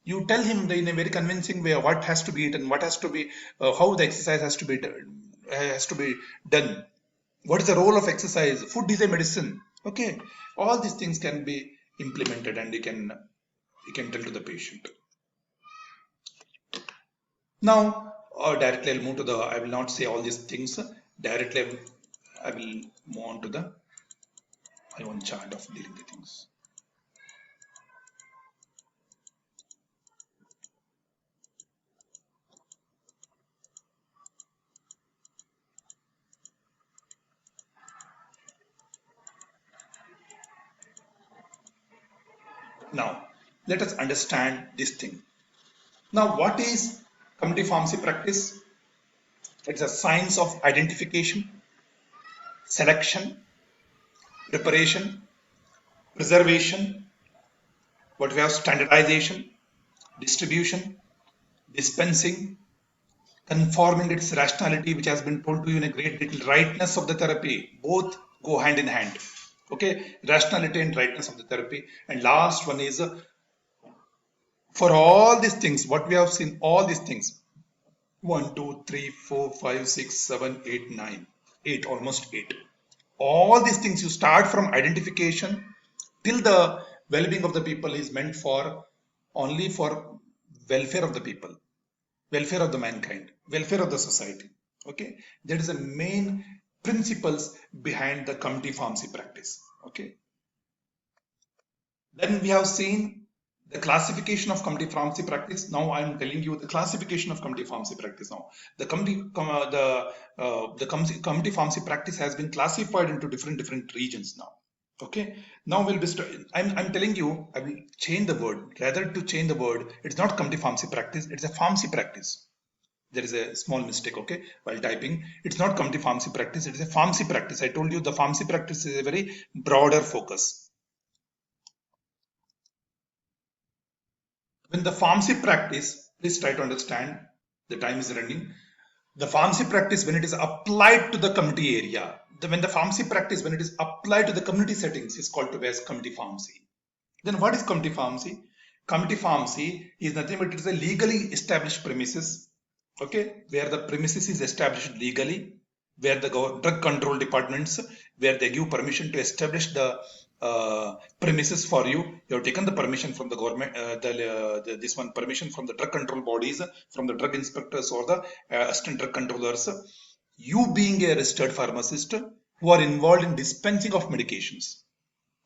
You tell him in a very convincing way what has to be eaten, what has to be, how the exercise has to be done. What is the role of exercise? Food is a medicine. Okay, all these things can be implemented, and you can tell to the patient. Now, directly I'll move to the. I will not say all these things. Directly, I will move on to the my own chart of dealing with things. Now, let us understand this thing. Now, what is community pharmacy practice? It's a science of identification, selection, preparation, preservation, what we have standardization, distribution, dispensing, conforming its rationality, which has been told to you in a great detail, rightness of the therapy, both go hand in hand. Okay, rationality and rightness of the therapy. And last one is for all these things, what we have seen, all these things, 1, 2, 3, 4, 5, 6, 7, 8, 9, 8, almost 8. All these things, you start from identification till the well-being of the people is meant for only for welfare of the people, welfare of the mankind, welfare of the society. Okay, that is the main principles behind the community pharmacy practice. Okay, then we have seen the classification of community pharmacy practice. Now I am telling you the classification of community pharmacy practice. Now the community pharmacy practice has been classified into different regions now. Okay, now we'll be I'm telling you, I will change the word. Rather to change the word, it's not community pharmacy practice, it's a pharmacy practice. There is a small mistake, okay, while typing. It's not community pharmacy practice, it is a pharmacy practice. I told you the pharmacy practice is a very broader focus. When the pharmacy practice, please try to understand, the time is running. The pharmacy practice, when it is applied to the community area, when the pharmacy practice, when it is applied to the community settings, is called to be as community pharmacy. Then what is community pharmacy? Community pharmacy is nothing but it is a legally established premises, okay, where the premises is established legally, where the drug control departments, where they give permission to establish the premises for you. You have taken the permission from the government, this one permission from the drug control bodies, from the drug inspectors or the assistant drug controllers. You being a registered pharmacist who are involved in dispensing of medications.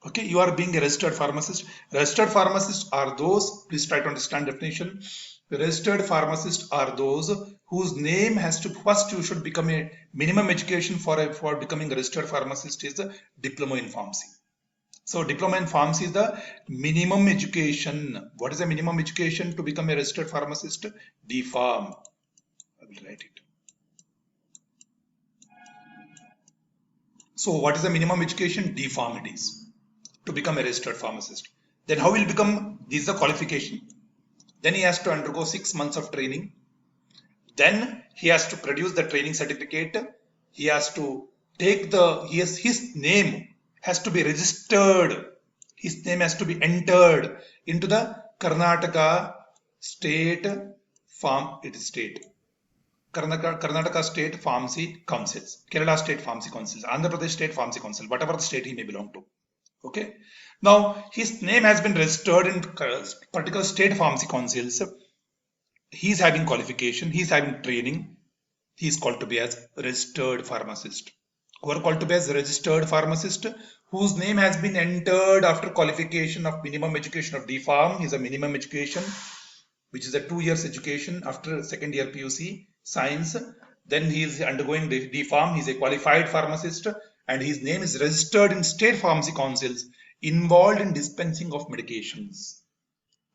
Okay, you are being a registered pharmacist. Registered pharmacists are those, please try to understand definition. Registered pharmacists are those whose name has to, first you should become a minimum education for becoming a registered pharmacist is a diploma in pharmacy. So diploma in pharmacy is the minimum education. What is the minimum education to become a registered pharmacist? D-Pharm. I will write it. So what is the minimum education? D-Pharm it is to become a registered pharmacist. Then how will he become? This is the qualification. Then he has to undergo 6 months of training. Then he has to produce the training certificate. He has to take his name has to be registered. His name has to be entered into the Karnataka State Karnataka State Pharmacy Councils, Kerala State Pharmacy Councils, Andhra Pradesh State Pharmacy Council, whatever the state he may belong to. Okay. Now his name has been registered in particular state pharmacy councils. He is having qualification. He is having training. He is called to be as registered pharmacist. Who are called to be as registered pharmacist, whose name has been entered after qualification of minimum education of D-Pharm is a minimum education, which is a 2 years education after second year PUC science. Then he is undergoing D-Pharm. He is a qualified pharmacist and his name is registered in state pharmacy councils involved in dispensing of medications.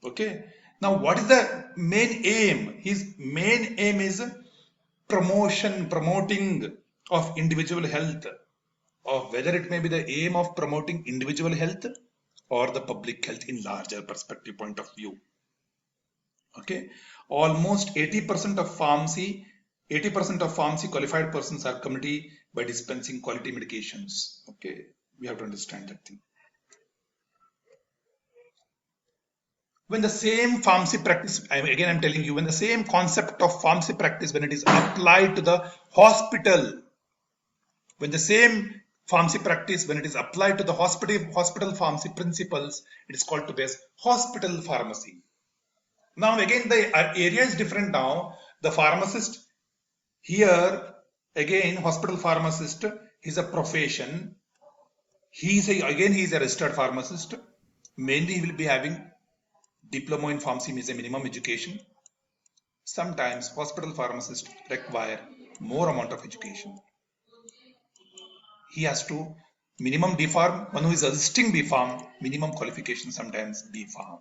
Okay. Now, what is the main aim? His main aim is promoting of individual health, or whether it may be the aim of promoting individual health or the public health in larger perspective point of view. Okay, almost 80% of pharmacy qualified persons are committee by dispensing quality medications. Okay, we have to understand that thing. When the same pharmacy practice, again I'm telling you, when the same concept of pharmacy practice, when it is applied to the hospital, when the same pharmacy practice, when it is applied to the hospital pharmacy principles, it is called to be as hospital pharmacy. Now again the area is different now. The pharmacist here, again hospital pharmacist is a profession. He is a registered pharmacist. Mainly he will be having diploma in pharmacy, means a minimum education. Sometimes hospital pharmacists require more amount of education. He has to minimum D-Pharm. One who is assisting B-Pharm, minimum qualification sometimes B-Pharm.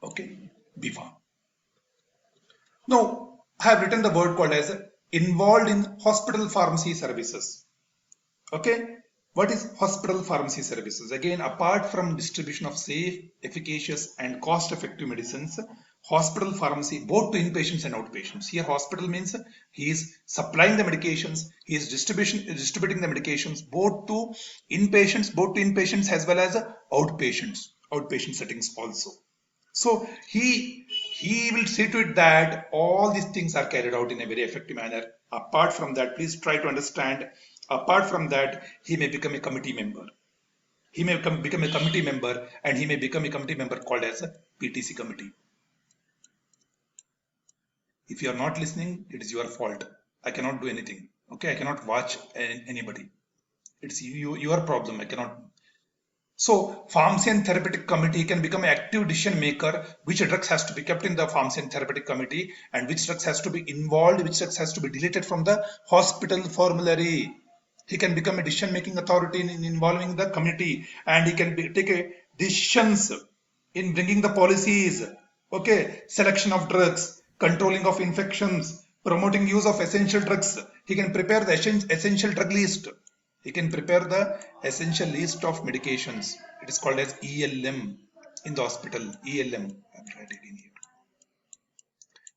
Okay, B-Pharm. Now I have written the word called as involved in hospital pharmacy services. Okay. What is hospital pharmacy services? Again, apart from distribution of safe, efficacious and cost-effective medicines, hospital pharmacy both to inpatients and outpatients. Here hospital means he is supplying the medications, he is distributing the medications both to inpatients as well as outpatient settings also. So he will see to it that all these things are carried out in a very effective manner. Apart from that, please try to understand, apart from that, he may become a committee member. He may become a committee member and he may become a committee member called as a PTC committee. If you are not listening, it is your fault. I cannot do anything. Okay, I cannot watch anybody. It's your problem. I cannot. So pharmacy and therapeutic committee can become an active decision maker. Which drugs has to be kept in the pharmacy and therapeutic committee and which drugs has to be involved, which drugs has to be deleted from the hospital formulary. He can become a decision making authority in involving the committee and he can take decisions in bringing the policies. Okay, selection of drugs, controlling of infections, promoting use of essential drugs. He can prepare the essential drug list. He can prepare the essential list of medications. It is called as ELM in the hospital. ELM. I will write it in here.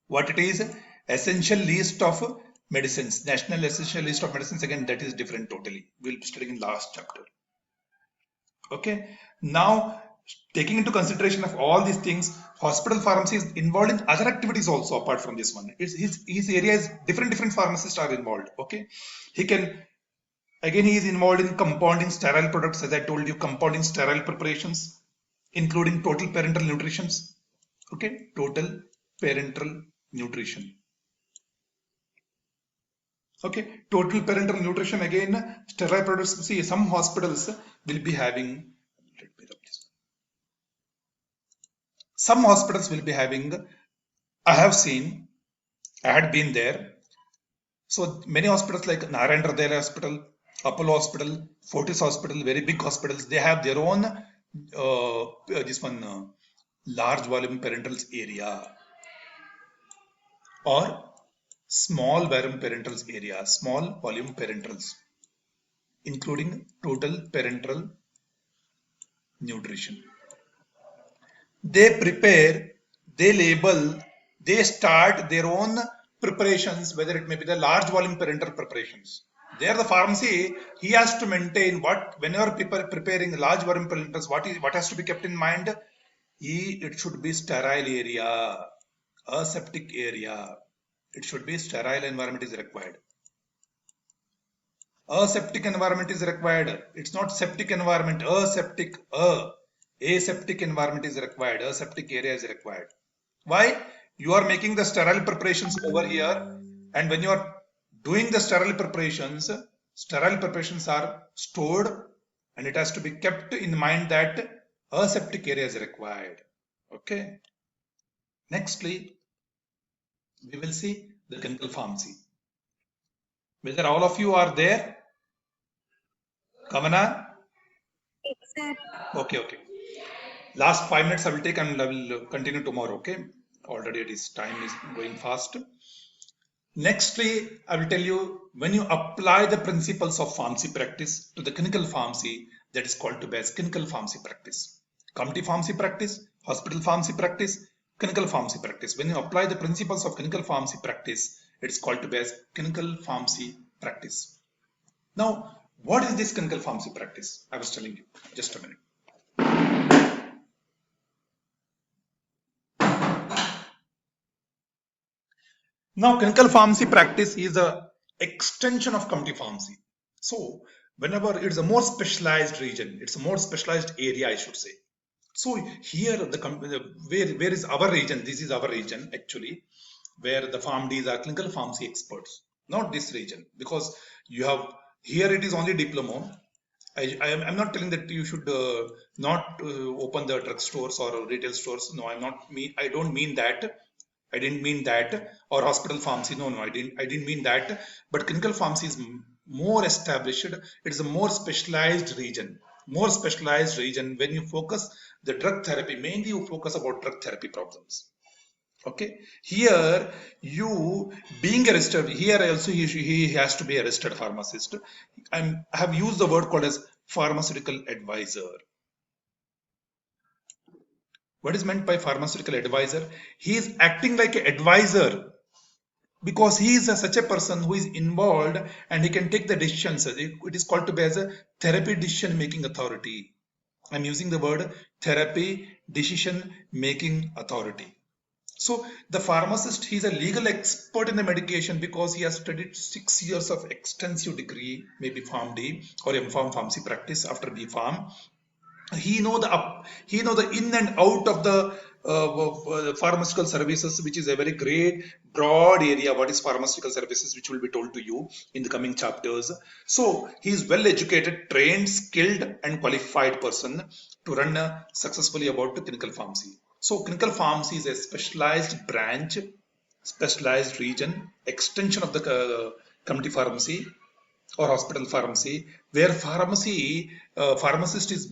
What it is? Essential list of medicines. National essential list of medicines. Again, that is different totally. We will be studying in last chapter. Okay. Now, taking into consideration of all these things, hospital pharmacy is involved in other activities also apart from this one. His area is different pharmacists are involved. Okay. Again, he is involved in compounding sterile products, as I told you, compounding sterile preparations, including total parenteral nutrition. Okay, total parenteral nutrition. Okay, total parenteral nutrition. Again, sterile products. See, some hospitals will be having. Let me rub this. Some hospitals will be having. I have seen. I had been there. So many hospitals like Narayana Hridaya Hospital, Apollo Hospital, Fortis Hospital, very big hospitals, they have their own large volume parentals area or small volume parentals area, small volume parentals, including total parental nutrition. They prepare, they label, they start their own preparations, whether it may be the large volume parental preparations. There, the pharmacy, he has to maintain what, whenever people preparing large volume parentals, what has to be kept in mind? It should be sterile area, aseptic area. It should be sterile environment is required. Aseptic environment is required. It's not septic environment. Aseptic. Aseptic environment is required. Aseptic area is required. Why? You are making the sterile preparations over here, and when you are doing the sterile preparations are stored, and it has to be kept in mind that aseptic area is required. Okay. Nextly, we will see the clinical pharmacy. Whether all of you are there? Kavana? Okay. Last 5 minutes I will take and I will continue tomorrow. Okay. Already it is time is going fast. Nextly, I will tell you when you apply the principles of pharmacy practice to the clinical pharmacy, that is called to be as clinical pharmacy practice. Community pharmacy practice, hospital pharmacy practice, clinical pharmacy practice. When you apply the principles of clinical pharmacy practice, it is called to be as clinical pharmacy practice. Now, what is this clinical pharmacy practice? I was telling you just a minute. Now, clinical pharmacy practice is a extension of community pharmacy. So, whenever it's a more specialized region, it's a more specialized area, I should say. So here, where is our region? This is our region actually, where the PharmDs are clinical pharmacy experts, not this region, because you have here it is only diploma. I'm not telling that you should not open the drug stores or retail stores. No, I don't mean that. I didn't mean that, or hospital pharmacy. No, I didn't mean that. But clinical pharmacy is more established. It's a more specialized region. More specialized region. When you focus the drug therapy, mainly you focus about drug therapy problems. Okay. Here, you being a registered, here also he has to be a registered pharmacist. I have used the word called as pharmaceutical advisor. What is meant by pharmaceutical advisor? He is acting like an advisor because he is such a person who is involved and he can take the decisions. It is called to be as a therapy decision making authority. I'm using the word therapy decision making authority. So the pharmacist, he's a legal expert in the medication because he has studied 6 years of extensive degree, maybe PharmD or M.Pharm pharmacy practice after B.Pharm. He know the in and out of the pharmaceutical services, which is a very great broad area. What is pharmaceutical services, which will be told to you in the coming chapters. So he is well educated, trained, skilled and qualified person to run successfully about the clinical pharmacy. So clinical pharmacy is a specialized branch, specialized region, extension of the community pharmacy or hospital pharmacy, where pharmacist is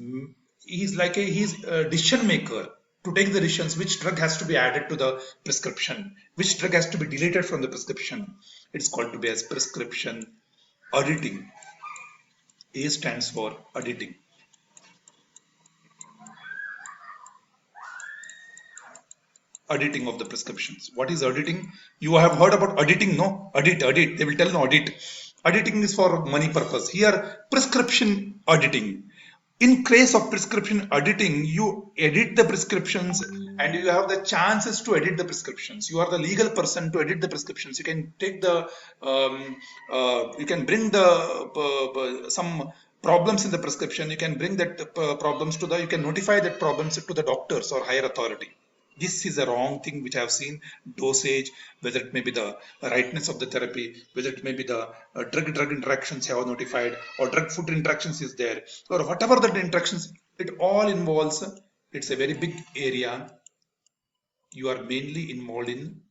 he's like he's a decision maker to take the decisions which drug has to be added to the prescription, which drug has to be deleted from the prescription. It's called to be as prescription auditing. A stands for auditing. Auditing of the prescriptions. What is auditing? You have heard about auditing, no? Audit. They will tell no audit. Auditing is for money purpose. Here, prescription auditing. In case of prescription auditing, you edit the prescriptions and you have the chances to edit the prescriptions. You are the legal person to edit the prescriptions. You can take the, you can bring the some problems in the prescription. You can bring that problems to the, you can notify that problems to the doctors or higher authority. This is a wrong thing which I have seen. Dosage, whether it may be the rightness of the therapy, whether it may be the drug-drug interactions have notified, or drug-food interactions is there, or whatever the interactions, it all involves, it's a very big area. You are mainly involved in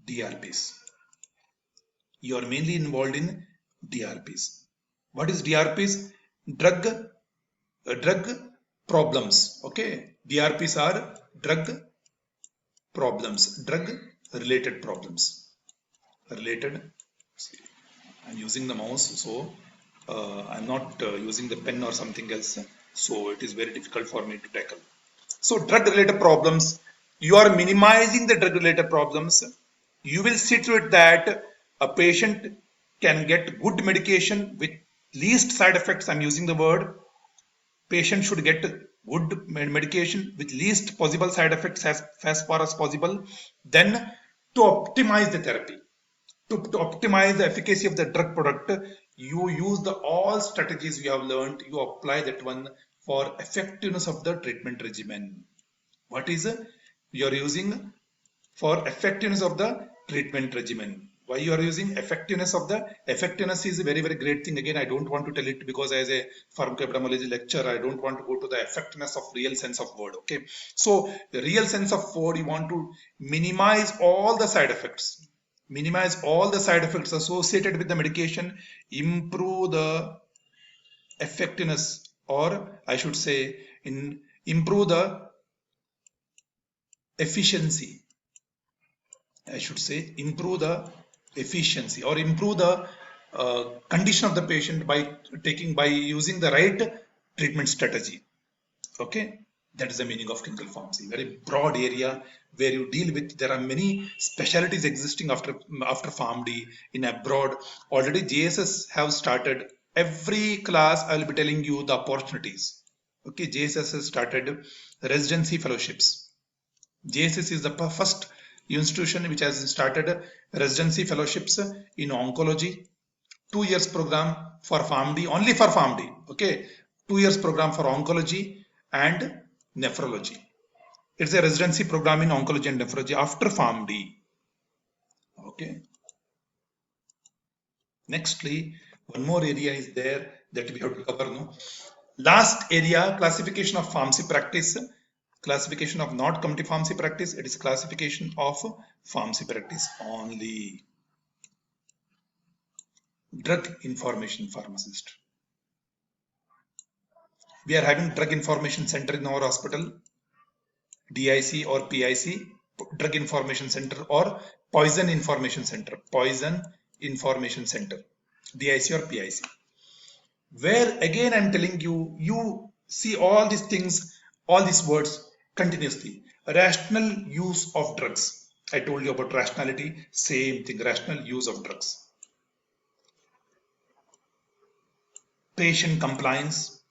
DRPs. You are mainly involved in DRPs. What is DRPs? Drug problems. Okay, DRPs are drug problems, drug related problems. Related. See, I'm using the mouse, so I'm not using the pen or something else. So it is very difficult for me to tackle. So drug related problems, you are minimizing the drug related problems. You will see to it that a patient can get good medication with least side effects. I'm using the word. Patient should get good medication with least possible side effects as far as possible. Then to optimize the therapy, to optimize the efficacy of the drug product, you use the all strategies you have learned, you apply that one for effectiveness of the treatment regimen. What is you are using for effectiveness of the treatment regimen? Why you are using effectiveness of the effectiveness is a very great thing. Again, I don't want to tell it because as a pharmacoepidemiology lecturer, I don't want to go to the effectiveness of real sense of word. Okay, so the real sense of word, you want to minimize all the side effects, minimize all the side effects associated with the medication, improve the effectiveness, or I should say improve the efficiency. I should say improve the efficiency or improve the condition of the patient by using the right treatment strategy. Okay, that is the meaning of clinical pharmacy. Very broad area where you deal with. There are many specialties existing after PharmD in abroad. Already JSS have started. Every class I will be telling you the opportunities. Okay, JSS has started residency fellowships. JSS is the first institution which has started residency fellowships in oncology. 2 years program for PharmD, only for PharmD. Okay, 2 years program for oncology and nephrology. It's a residency program in oncology and nephrology after PharmD. Okay. Nextly, one more area is there that we have to cover. No? Last area, classification of pharmacy practice. Classification of not community pharmacy practice. It is classification of pharmacy practice only. Drug information pharmacist. We are having drug information center in our hospital, DIC or PIC, drug information center, or poison information center, DIC or PIC. Where again I'm telling you, you see all these things, all these words continuously. Rational use of drugs. I told you about rationality, same thing, rational use of drugs. Patient compliance,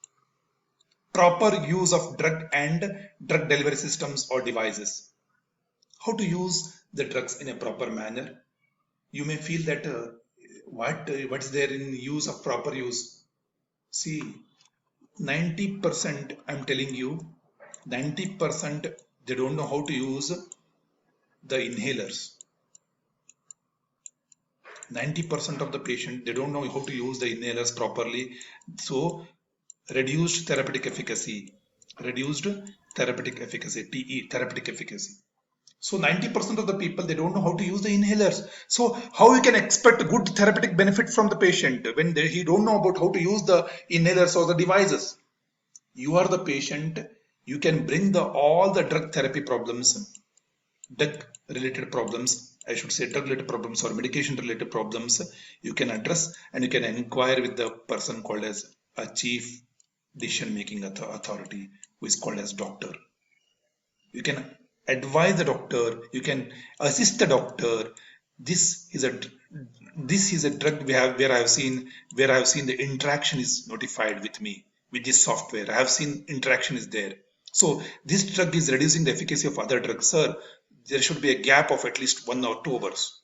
proper use of drug and drug delivery systems or devices. How to use the drugs in a proper manner. You may feel that what's there in use of proper use. See, 90% I'm telling you, 90% they don't know how to use the inhalers. 90% of the patient, they don't know how to use the inhalers properly. So reduced therapeutic efficacy, TE, therapeutic efficacy. So 90% of the people, they don't know how to use the inhalers. So how you can expect good therapeutic benefit from the patient when he don't know about how to use the inhalers or the devices? You are the patient, you can bring all the drug therapy problems, drug related problems, I should say drug related problems or medication related problems, you can address and you can inquire with the person called as a chief decision making authority, who is called as doctor. You can advise the doctor, you can assist the doctor. This is a drug where I have seen the interaction is notified with me with this software. I have seen interaction is there. So this drug is reducing the efficacy of other drugs. Sir, there should be a gap of at least 1 or 2 hours.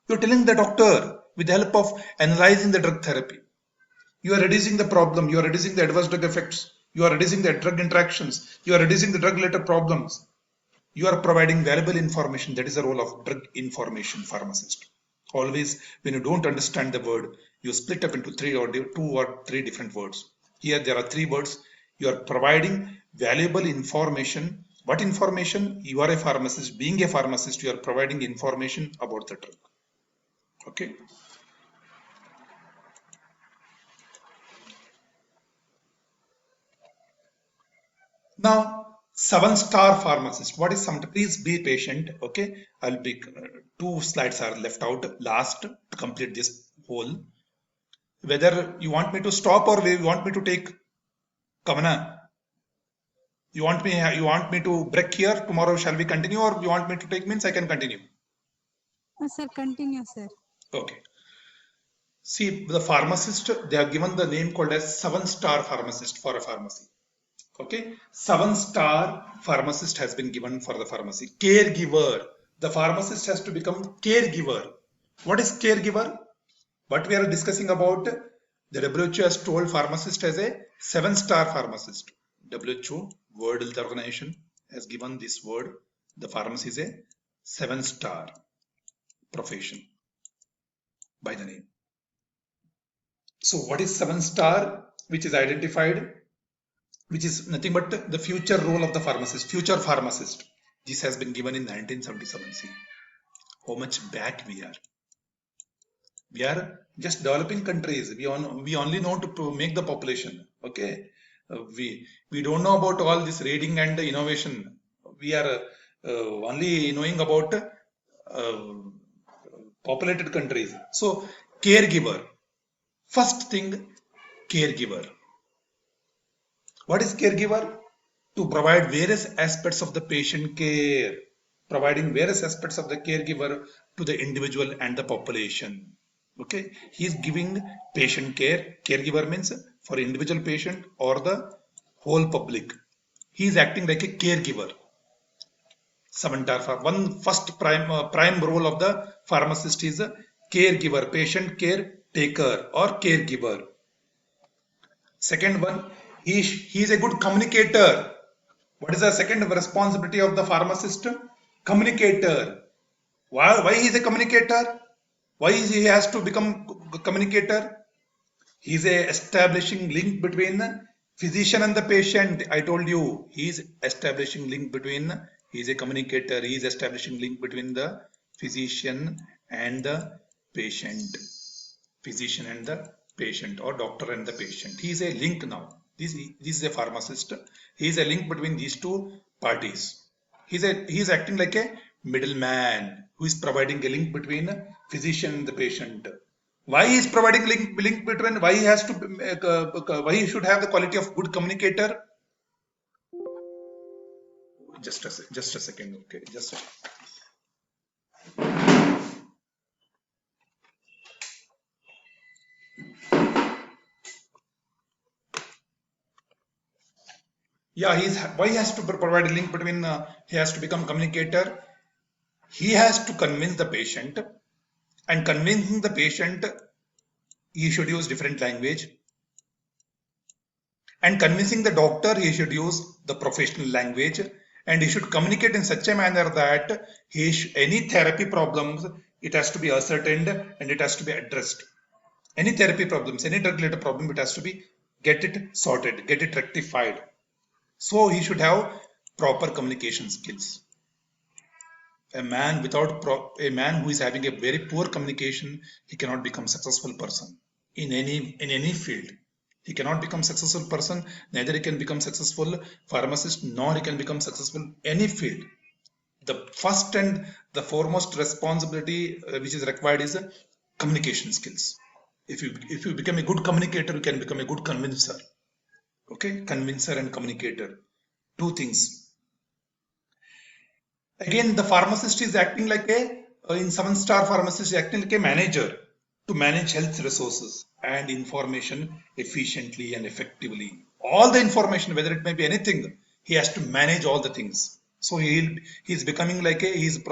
You're telling the doctor with the help of analyzing the drug therapy. You are reducing the problem. You are reducing the adverse drug effects. You are reducing the drug interactions. You are reducing the drug related problems. You are providing valuable information. That is the role of drug information pharmacist. Always, when you don't understand the word, you split up into 2 or 3 different words. Here there are 3 words. You are providing valuable information. What information? You are a pharmacist. Being a pharmacist, you are providing information about the drug. Okay. Now, 7-star pharmacist. What is some? Please be patient. Okay, I'll be 2 slides are left out last to complete this whole. Whether you want me to stop or you want me to take Kamana, you want me to break here tomorrow? Shall we continue, or you want me to take means I can continue?
Sir, continue, sir.
Okay. See, the pharmacist, they are given the name called as 7-star pharmacist for a pharmacy. Okay, 7-star pharmacist has been given for the pharmacy. Caregiver, the pharmacist has to become caregiver. What is caregiver? What we are discussing about, the WHO has told pharmacist as a 7-star pharmacist. WHO, World Health Organization, has given this word. The pharmacy is a 7-star profession by the name. So what is 7-star, which is identified, which is nothing but the future role of the pharmacist, future pharmacist. This has been given in 1977. See how much back we are. We are just developing countries. We only know to make the population. Okay, we don't know about all this reading and innovation. We are only knowing about populated countries. So caregiver. First thing, caregiver. What is caregiver? To provide various aspects of the patient care, providing various aspects of the caregiver to the individual and the population. Okay, he is giving patient care. Caregiver means for individual patient or the whole public. He is acting like a caregiver. One first prime role of the pharmacist is a caregiver, patient care taker or caregiver. Second one, he is a good communicator. What is the second responsibility of the pharmacist? Communicator. Why he is a communicator? Why he has to become a communicator? He is a establishing link between the physician and the patient. I told you, he is establishing link between, he is a communicator, he is establishing link between the physician and the patient. Physician and the patient, or doctor and the patient. He is a link now. This is a pharmacist. He is a link between these two parties. He is acting like a middleman who is providing a link between physician and the patient. Why he is providing link between? Why he has to? Why he should have the quality of good communicator? Just a second. Okay, just a second. Yeah, why he has to provide a link between, he has to become communicator. He has to convince the patient, and convincing the patient, he should use different language, and convincing the doctor, he should use the professional language, and he should communicate in such a manner that any therapy problems, it has to be ascertained and it has to be addressed. Any therapy problems, any drug related problem, it has to be get it sorted, get it rectified. So he should have proper communication skills. A man who is having a very poor communication, he cannot become successful person in any field. He cannot become successful person. Neither he can become successful pharmacist, nor he can become successful any field. The first and the foremost responsibility which is required is communication skills. If you become a good communicator, you can become a good convincer. Okay, convincer and communicator, two things. Again, the pharmacist is acting like in 7-star pharmacist is acting like a manager to manage health resources and information efficiently and effectively. All the information, whether it may be anything, he has to manage all the things. So he's becoming like he's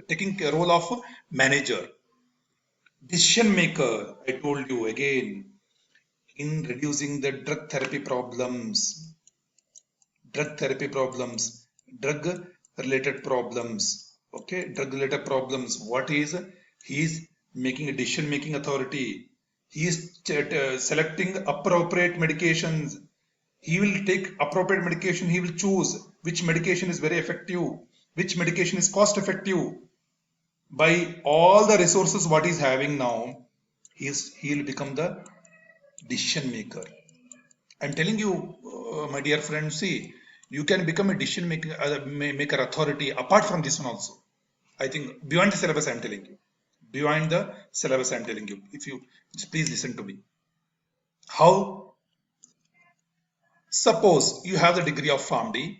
taking a role of manager, decision maker. I told you again, in reducing the drug therapy problems, drug related problems. Okay, drug related problems. What is, he is making a decision making authority. He is selecting appropriate medications. He will take appropriate medication. He will choose which medication is very effective, which medication is cost effective. By all the resources what he's having now, he will become the decision maker. I'm telling you, my dear friend, see, you can become a decision maker authority apart from this one also. I think beyond the syllabus, I'm telling you. Beyond the syllabus, I'm telling you. If you just please listen to me. How? Suppose you have the degree of PharmD.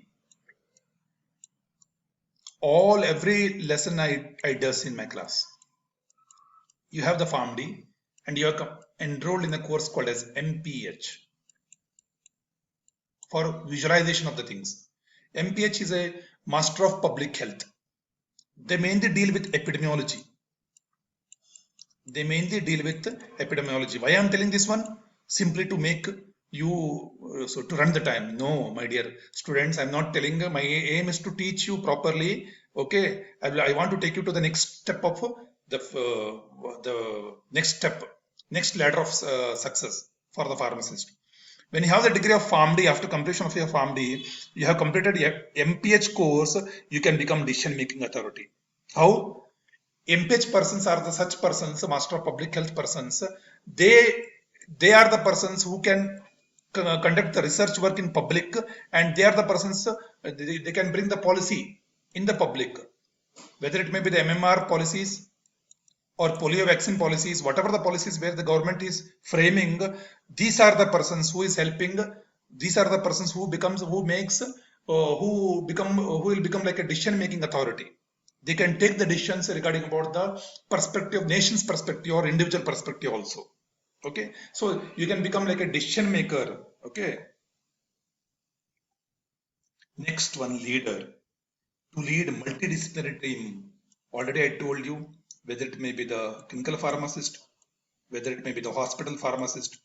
Every lesson I does in my class. You have the PharmD and you are enrolled in a course called as MPH for visualization of the things. MPH is a Master of Public Health. They mainly deal with epidemiology. Why I am telling this one? Simply to make you to run the time. No, my dear students, I'm not telling. My aim is to teach you properly. Okay, I want to take you to the next step of the next ladder of success for the pharmacist. When you have the degree of PharmD, after completion of your PharmD, you have completed MPH course, you can become decision making authority. How? MPH persons are the such persons, Master of Public Health persons. They are the persons who can conduct the research work in public, and they are the persons they can bring the policy in the public, whether it may be the MMR policies or polio vaccine policies, whatever the policies where the government is framing. These are the persons who is helping. These are the persons who will become like a decision making authority. They can take the decisions regarding about the perspective, nation's perspective or individual perspective also. Okay, so you can become like a decision maker. Okay, next one, leader. To lead multidisciplinary team. Already I told you, whether it may be the clinical pharmacist, whether it may be the hospital pharmacist,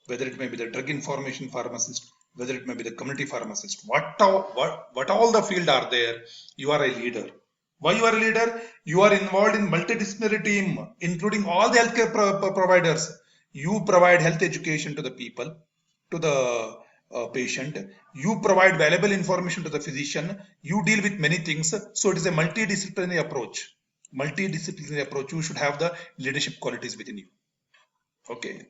whether it may be the drug information pharmacist, whether it may be the community pharmacist, what all the field are there, you are a leader. Why you are a leader? You are involved in multidisciplinary team, including all the healthcare providers. You provide health education to the people, to the patient. You provide valuable information to the physician. You deal with many things. So it is a multidisciplinary approach. You should have the leadership qualities within you. Okay.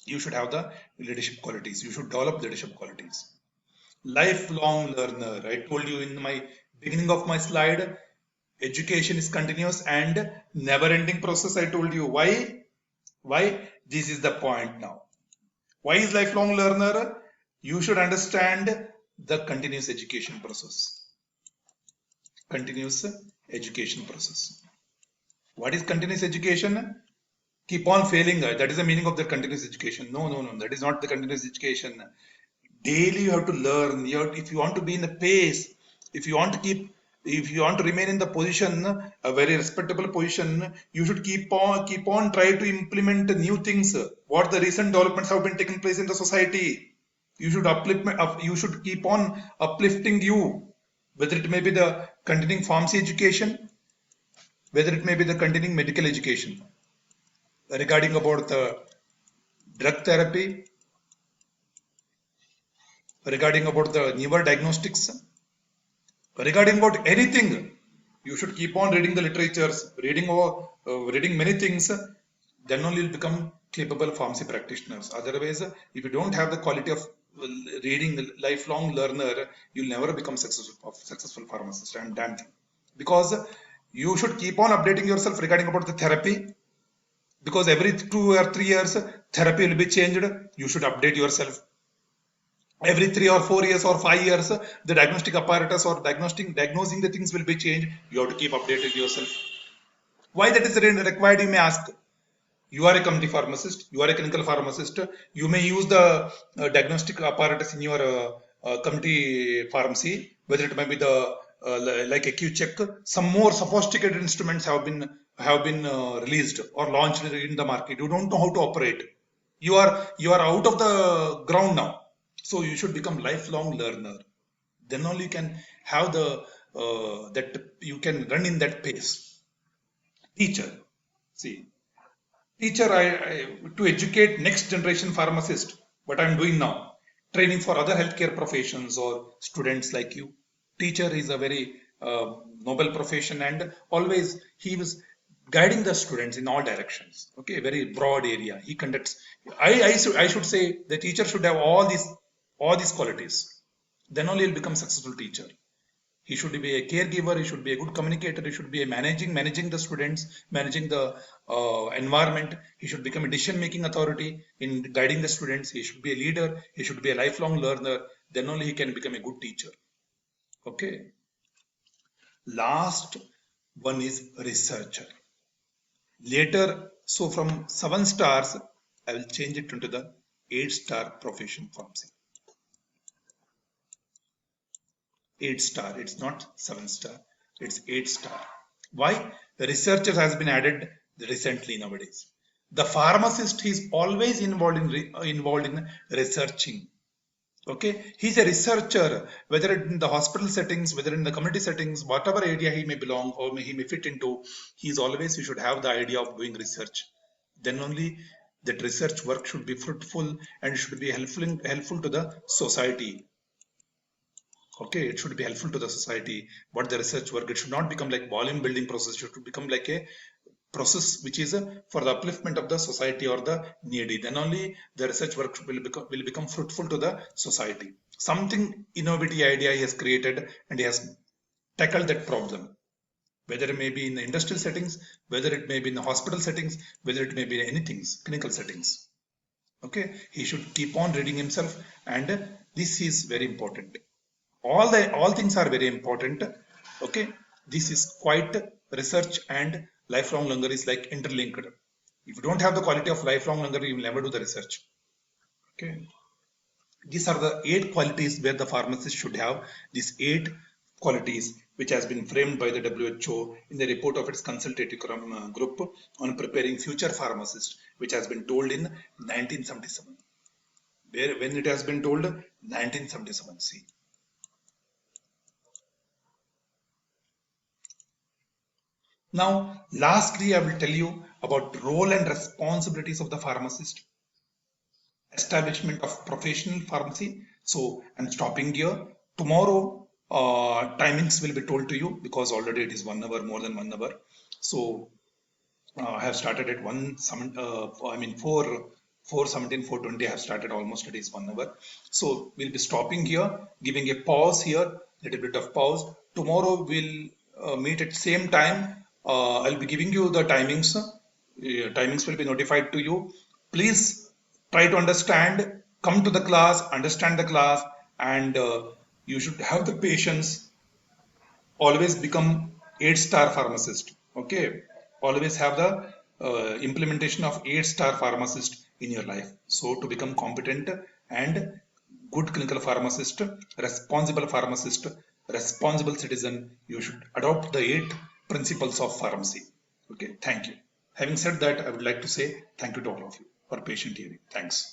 You should have the leadership qualities. You should develop leadership qualities. Lifelong learner. I told you in my beginning of my slide, education is continuous and never-ending process. I told you why. This is the point now. Why is lifelong learner? You should understand the continuous education process. Continuous education process. What is continuous education? Keep on failing. That is the meaning of the continuous education. No. That is not the continuous education. Daily you have to learn. If you want to be in the pace, if you want to remain in the position, a very respectable position, you should keep on try to implement new things. What the recent developments have been taking place in the society. You should keep on uplifting you, whether it may be the continuing pharmacy education, whether it may be the continuing medical education, regarding about the drug therapy, regarding about the newer diagnostics, regarding about anything. You should keep on reading the literatures, reading many things. Then only you'll become capable pharmacy practitioners. Otherwise, if you don't have the quality of reading, lifelong learner, you'll never become successful pharmacist. And damn thing, because you should keep on updating yourself regarding about the therapy. Because every 2 or 3 years, therapy will be changed. You should update yourself. Every 3 or 4 years or 5 years, the diagnostic apparatus or diagnosing the things will be changed. You have to keep updated yourself. Why that is required, you may ask. You are a community pharmacist, you are a clinical pharmacist, you may use the diagnostic apparatus in your community pharmacy, whether it may be the like a Q-check. Some more sophisticated instruments have been released or launched in the market. You don't know how to operate. You are out of the ground now. So you should become lifelong learner. Then only you can have the that you can run in that pace. Teacher, see, teacher, to educate next generation pharmacist. What I'm doing now, training for other healthcare professions or students like you. Teacher is a very noble profession, and always he was guiding the students in all directions. Okay, very broad area. He conducts. I should say the teacher should have all all these qualities, then only he'll become successful teacher. He should be a caregiver, he should be a good communicator, he should be a managing the students, managing the environment. He should become a decision making authority in guiding the students. He should be a leader, he should be a lifelong learner. Then only he can become a good teacher. Okay. Last one is researcher. Later, so from 7 stars I will change it into the 8-star profession pharmacy. 8-star, it's not 7-star, it's 8-star. Why? The researcher has been added recently nowadays. The pharmacist is always involved in researching. Okay, he's a researcher, whether in the hospital settings, whether in the community settings, whatever area he may belong or he may fit into, he should have the idea of doing research. Then only that research work should be fruitful and should be helpful to the society. Okay, it should be helpful to the society. What the research work, it should not become like volume building process. It should become like a process which is for the upliftment of the society or the needy. Then only the research work will become fruitful to the society. Something innovative idea he has created and he has tackled that problem, whether it may be in the industrial settings, whether it may be in the hospital settings, whether it may be in anything clinical settings. Okay, he should keep on reading himself, and this is very important. All things are very important. Okay, this is quite research and lifelong learner is like interlinked. If you don't have the quality of lifelong learner, you will never do the research. Okay, these are the 8 qualities where the pharmacist should have. These 8 qualities which has been framed by the WHO in the report of its consultative group on preparing future pharmacists, which has been told in 1977. When it has been told? 1977. See. Now, lastly, I will tell you about role and responsibilities of the pharmacist. Establishment of professional pharmacy. So, I'm stopping here. Tomorrow, timings will be told to you because already it is 1 hour, more than 1 hour. So, I have started at 4:17, 4:20. I have started almost. It is 1 hour. So, we'll be stopping here, giving a pause here, little bit of pause. Tomorrow, we'll meet at same time. I'll be giving you the timings. Timings will be notified to you. Please try to understand, come to the class, understand the class, and you should have the patience. Always become 8-star pharmacist. Okay, always have the implementation of 8-star pharmacist in your life. So to become competent and good clinical pharmacist, responsible pharmacist, responsible citizen, you should adopt the 8 principles of pharmacy. Okay, thank you. Having said that, I would like to say thank you to all of you for patient hearing. Thanks.